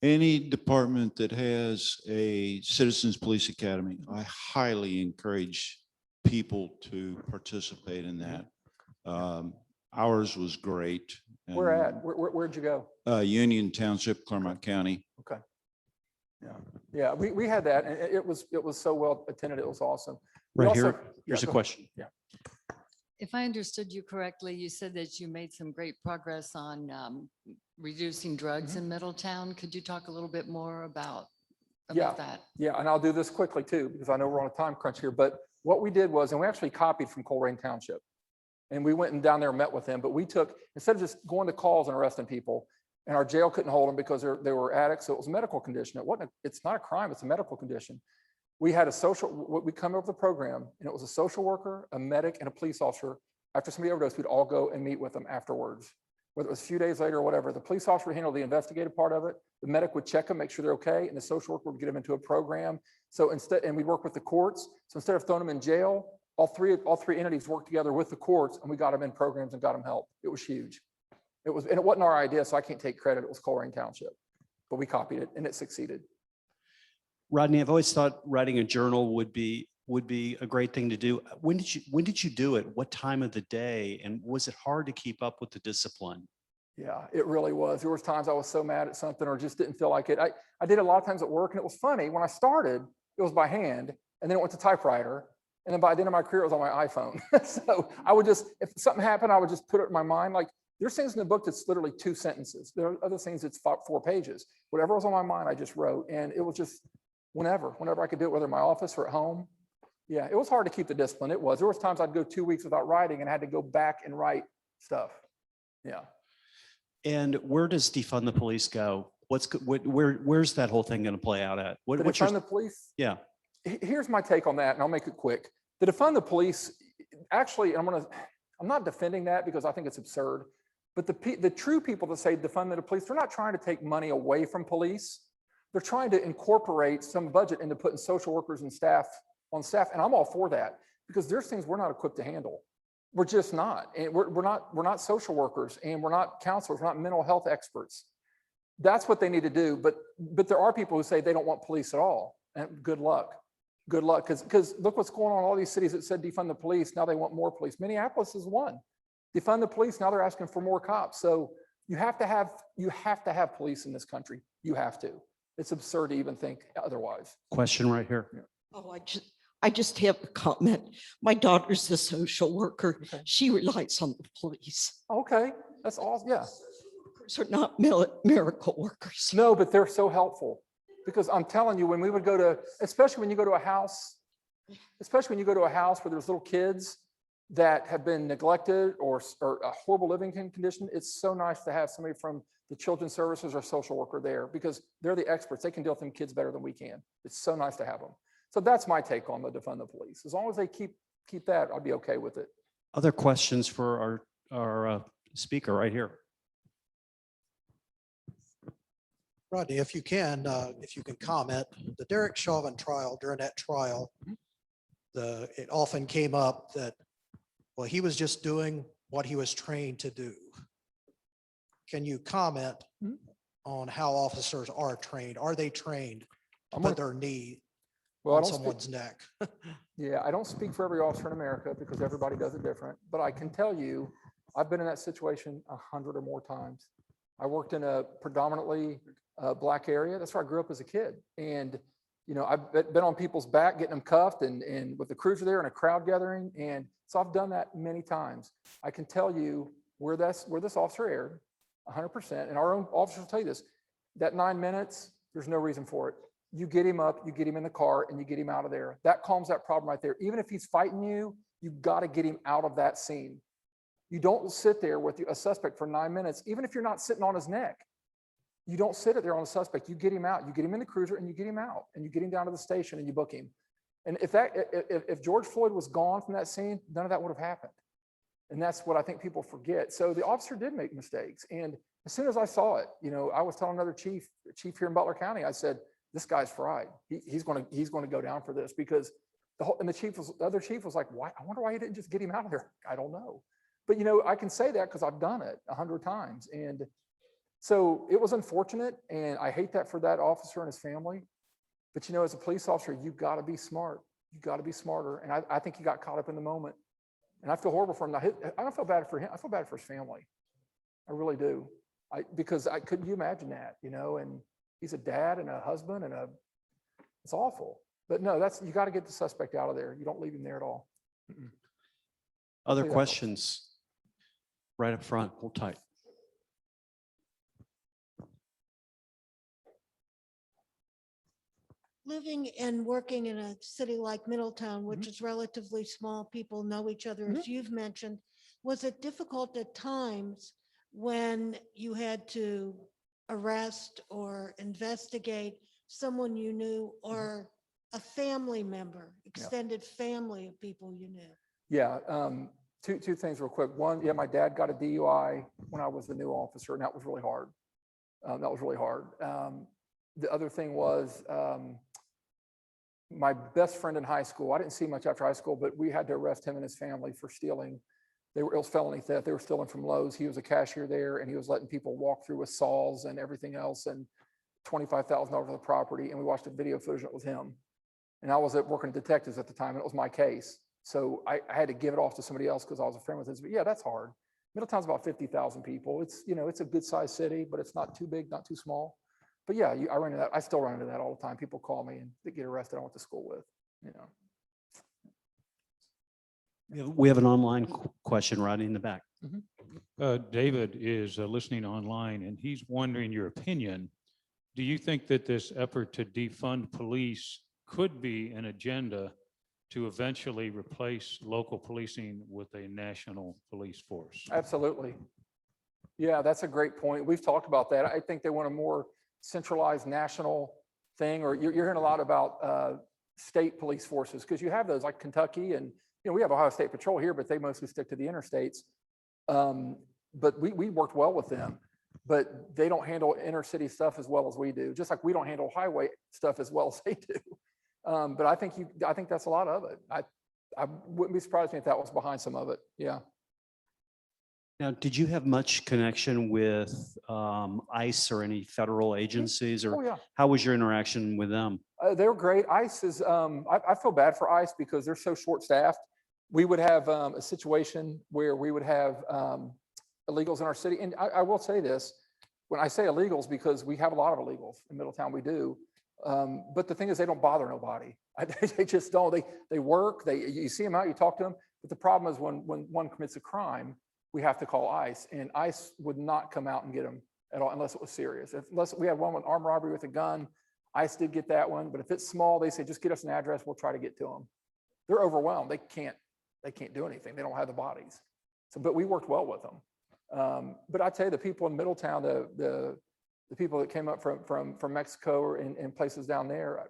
Any department that has a Citizens Police Academy, I highly encourage people to participate in that. Ours was great. Where at? Where'd you go? Union Township, Claremont County. Okay. Yeah, we had that, and it was so well attended. It was awesome. We Right also- here. Here's a go ahead. question. Yeah. If I understood you correctly, you said that you made some great progress on reducing drugs in Middletown. Could you talk a little bit more about Yeah. that? Yeah, and I'll do this quickly too, because I know we're on a time crunch here, but what we did was, and we actually copied from Colerain Township. And we went and down there and met with them, but we took, instead of just going to calls and arresting people, and our jail couldn't hold them because they were addicts, so it was a medical condition. It's not a crime, it's a medical condition. We had we come over the program, and it was a social worker, a medic, and a police officer. After somebody overdosed, we'd all go and meet with them afterwards. Whether it was a few days later or whatever, the police officer would handle the investigative part of it. The medic would check them, make sure they're okay, and the social worker would get them into a program. So and we'd work with the courts. So instead of throwing them in jail, all three entities worked together with the courts, and we got them in programs and got them help. It was huge. And it wasn't our idea, so I can't take credit. It was Colerain Township, but we copied it, and it succeeded. Rodney, I've always thought writing a journal would be a great thing to do. When did you do it? What time of the day? And was it hard to keep up with the discipline? Yeah, it really was. There was times I was so mad at something or just didn't feel like it. I did a lot of times at work, and it was funny. When I started, it was by hand, and then it went to typewriter. And then by the end of my career, it was on my iPhone. So I would just, if something happened, I would just put it in my mind. Like there's things in the book that's literally 2 sentences. There are other things that's 4 pages. Whatever was on my mind, I just wrote. And it was just whenever I could do it, whether in my office or at home. Yeah, it was hard to keep the discipline. It was. There was times I'd go 2 weeks without writing and had to go back and write stuff. Yeah. And where does defund the police go? Where's that whole thing going to play out at? Defund the police? Yeah. Here's my take on that, and I'll make it quick. The defund the police, actually, I'm not defending that because I think it's absurd, but the true people that say defund the police, they're not trying to take money away from police. They're trying to incorporate some budget into putting social workers and staff on staff, and I'm all for that because there's things we're not equipped to handle. We're just not, and we're not social workers, and we're not counselors, we're not mental health experts. That's what they need to do, but there are people who say they don't want police at all, and good luck. Good luck, because look what's going on in all these cities that said defund the police. Now they want more police. Minneapolis is one. Defund the police. Now they're asking for more cops. So you have to have police in this country. You have to. It's absurd to even think otherwise. Question right here. Yeah. Oh, I just have a comment. My daughter's a social worker. Okay. She relies on the police. Okay, that's awesome. Yeah. Workers are not miracle workers. No, but they're so helpful. Because I'm telling you, when we would go to, especially when you go to a house where there's little kids that have been neglected or a horrible living condition, it's so nice to have somebody from the children's services or social worker there because they're the experts. They can deal with them kids better than we can. It's so nice to have them. So that's my take on the defund the police. As long as they keep that, I'll be okay with it. Other questions for our speaker right here? Rodney, if you can comment, the Derek Chauvin trial, during that trial, it often came up that, well, he was just doing what he was trained to do. Can you comment on how officers are trained? Are they trained to put their knee on someone's neck? Yeah, I don't speak for every officer in America because everybody does it different, but I can tell you I've been in that situation 100 or more times. I worked in a predominantly Black area. That's where I grew up as a kid. And, you know, I've been on people's back, getting them cuffed and with the cruiser there and a crowd gathering. And so I've done that many times. I can tell you where this officer erred 100%. And our own officers will tell you this, that 9 minutes, there's no reason for it. You get him up, you get him in the car, and you get him out of there. That calms that problem right there. Even if he's fighting you, you got to get him out of that scene. You don't sit there with a suspect for 9 minutes, even if you're not sitting on his neck. You don't sit there on the suspect. You get him out. You get him in the cruiser and you get him out and you get him down to the station and you book him. And if George Floyd was gone from that scene, none of that would have happened. And that's what I think people forget. So the officer did make mistakes. And as soon as I saw it, you know, I was telling another chief here in Butler County, I said, this guy's fried. He's going to go down for this because the other chief was like, why? I wonder why he didn't just get him out of there. I don't know. But, you know, I can say that because I've done it 100 times. And so it was unfortunate. And I hate that for that officer and his family. But, you know, as a police officer, you've got to be smart. You've got to be smarter. And I think he got caught up in the moment. And I feel horrible for him. I don't feel bad for him. I feel bad for his family. I really do. Because couldn't you imagine that, you know, and he's a dad and a husband it's awful. But no, you got to get the suspect out of there. You don't leave him there at all. Mm-mm. Other questions? Right up front, hold tight. Living and working in a city like Middletown, which is relatively small, people know each other, as you've mentioned, was it difficult at times when you had to arrest or investigate someone you knew or a family member, extended family of people you knew? Yeah, two things real quick. One, yeah, my dad got a DUI when I was the new officer, and that was really hard. The other thing was my best friend in high school. I didn't see much after high school, but we had to arrest him and his family for stealing. It was felony theft. They were stealing from Lowe's. He was a cashier there, and he was letting people walk through with saws and everything else, and $25,000 of the property. And we watched a video footage. And it was him. And I was working detectives at the time, and it was my case. So I had to give it off to somebody else because I was a friend with his. But yeah, that's hard. Middletown's about 50,000 people. It's, you know, it's a good sized city, but it's not too big, not too small. But yeah, I run into that. I still run into that all the time. People call me and they get arrested. I went to school with, you know. We have an online question, Rodney, in the back. David is listening online and he's wondering your opinion. Do you think that this effort to defund police could be an agenda to eventually replace local policing with a national police force? Absolutely. Yeah, that's a great point. We've talked about that. I think they want a more centralized national thing, or you're hearing a lot about state police forces, because you have those like Kentucky, and you know, we have Ohio State Patrol here, but they mostly stick to the interstates. But we worked well with them, but they don't handle inner city stuff as well as we do, just like we don't handle highway stuff as well as they do. But I think that's a lot of it. I wouldn't be surprised if that was behind some of it. Yeah. Now, did you have much connection with ICE or any federal agencies, or how was your interaction with them? They were great. ICE is, I feel bad for ICE because they're so short-staffed. We would have a situation where we would have illegals in our city. And I will say this, when I say illegals, because we have a lot of illegals in Middletown, we do. But the thing is, they don't bother nobody. They just don't. They work, you see them out, you talk to them. But the problem is when one commits a crime, we have to call ICE, and ICE would not come out and get them at all unless it was serious. Unless we had one with armed robbery with a gun, ICE did get that one. But if it's small, they say, just get us an address, we'll try to get to them. They're overwhelmed. They can't do anything. They don't have the bodies. So, but we worked well with them. But I tell you, the people in Middletown, the people that came up from Mexico or in places down there,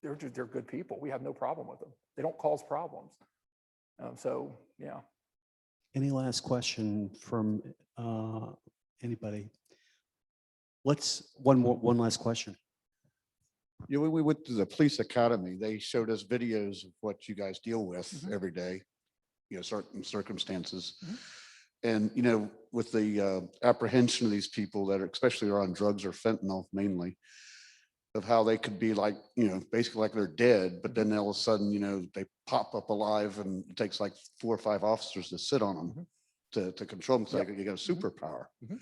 they're good people. We have no problem with them. They don't cause problems. So yeah. Any last question from anybody? One last question. Yeah, when we went to the police academy, they showed us videos of what you guys deal with every day, you know, certain circumstances. And, you know, with the apprehension of these people that are especially are on drugs or fentanyl mainly, of how they could be like, you know, basically like they're dead, but then all of a sudden, you know, they pop up alive and it takes like 4 or 5 officers to sit on them. to control them. So Yep. you got a superpower. Mhm.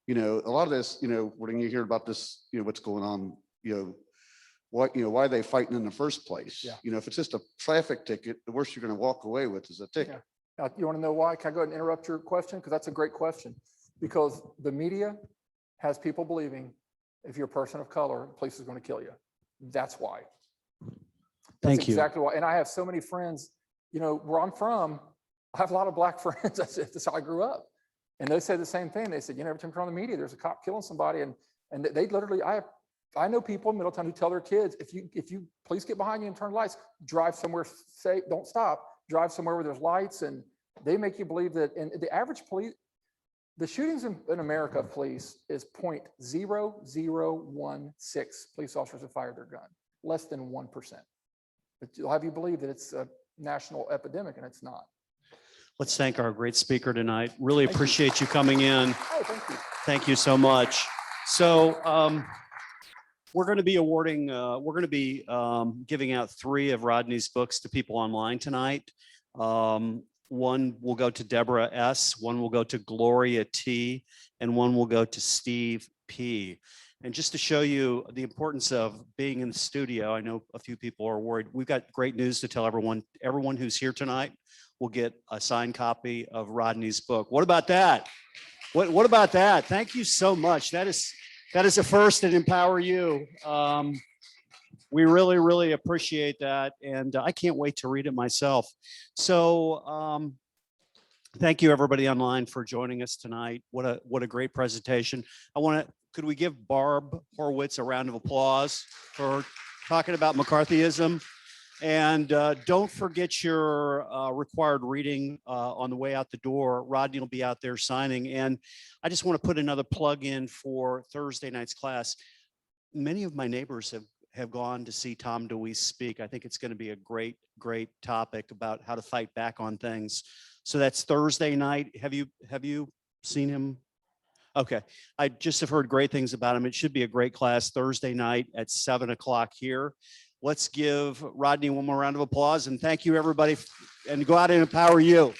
You know, a lot of this, you know, when you hear about this, you know, what's going on, you know, why are they fighting in the first place? Yeah. You know, if it's just a traffic ticket, the worst you're going to walk away with is a ticket. Now, you want to know why? Can I go ahead and interrupt your question? Because that's a great question. Because the media has people believing if you're a person of color, the police is going to kill you. That's why. Thank you. Exactly why. And I have so many friends, you know, where I'm from, I have a lot of black friends. That's how I grew up. And they say the same thing. They said, you know, every time you turn on the media, there's a cop killing somebody. And they literally, I know people in Middletown who tell their kids, if you please get behind you and turn lights, drive somewhere safe, don't stop, drive somewhere where there's lights. And they make you believe that. And the average police, the shootings in America, police is 0.0016 police officers have fired their gun, less than 1%. But you'll have you believe that it's a national epidemic, and it's not. Let's thank our great speaker tonight. Really appreciate you coming in. Oh, thank you. Thank you so much. So we're going to be awarding, giving out 3 of Rodney's books to people online tonight. One will go to Deborah S., one will go to Gloria T., and one will go to Steve P. And just to show you the importance of being in the studio, I know a few people are worried. We've got great news to tell everyone. Everyone who's here tonight will get a signed copy of Rodney's book. What about that? What about that? Thank you so much. That is a first in EmpowerU. We really, really appreciate that. And I can't wait to read it myself. So thank you everybody online for joining us tonight. What a great presentation. Could we give Barb Horwitz a round of applause for talking about McCarthyism? And don't forget your required reading on the way out the door. Rodney will be out there signing. And I just want to put another plug in for Thursday night's class. Many of my neighbors have gone to see Tom DeWeese speak. I think it's going to be a great, great topic about how to fight back on things. So that's Thursday night. Have you seen him? Okay, I just have heard great things about him. It should be a great class Thursday night at 7 o'clock here. Let's give Rodney one more round of applause and thank you everybody, and go out and empower you.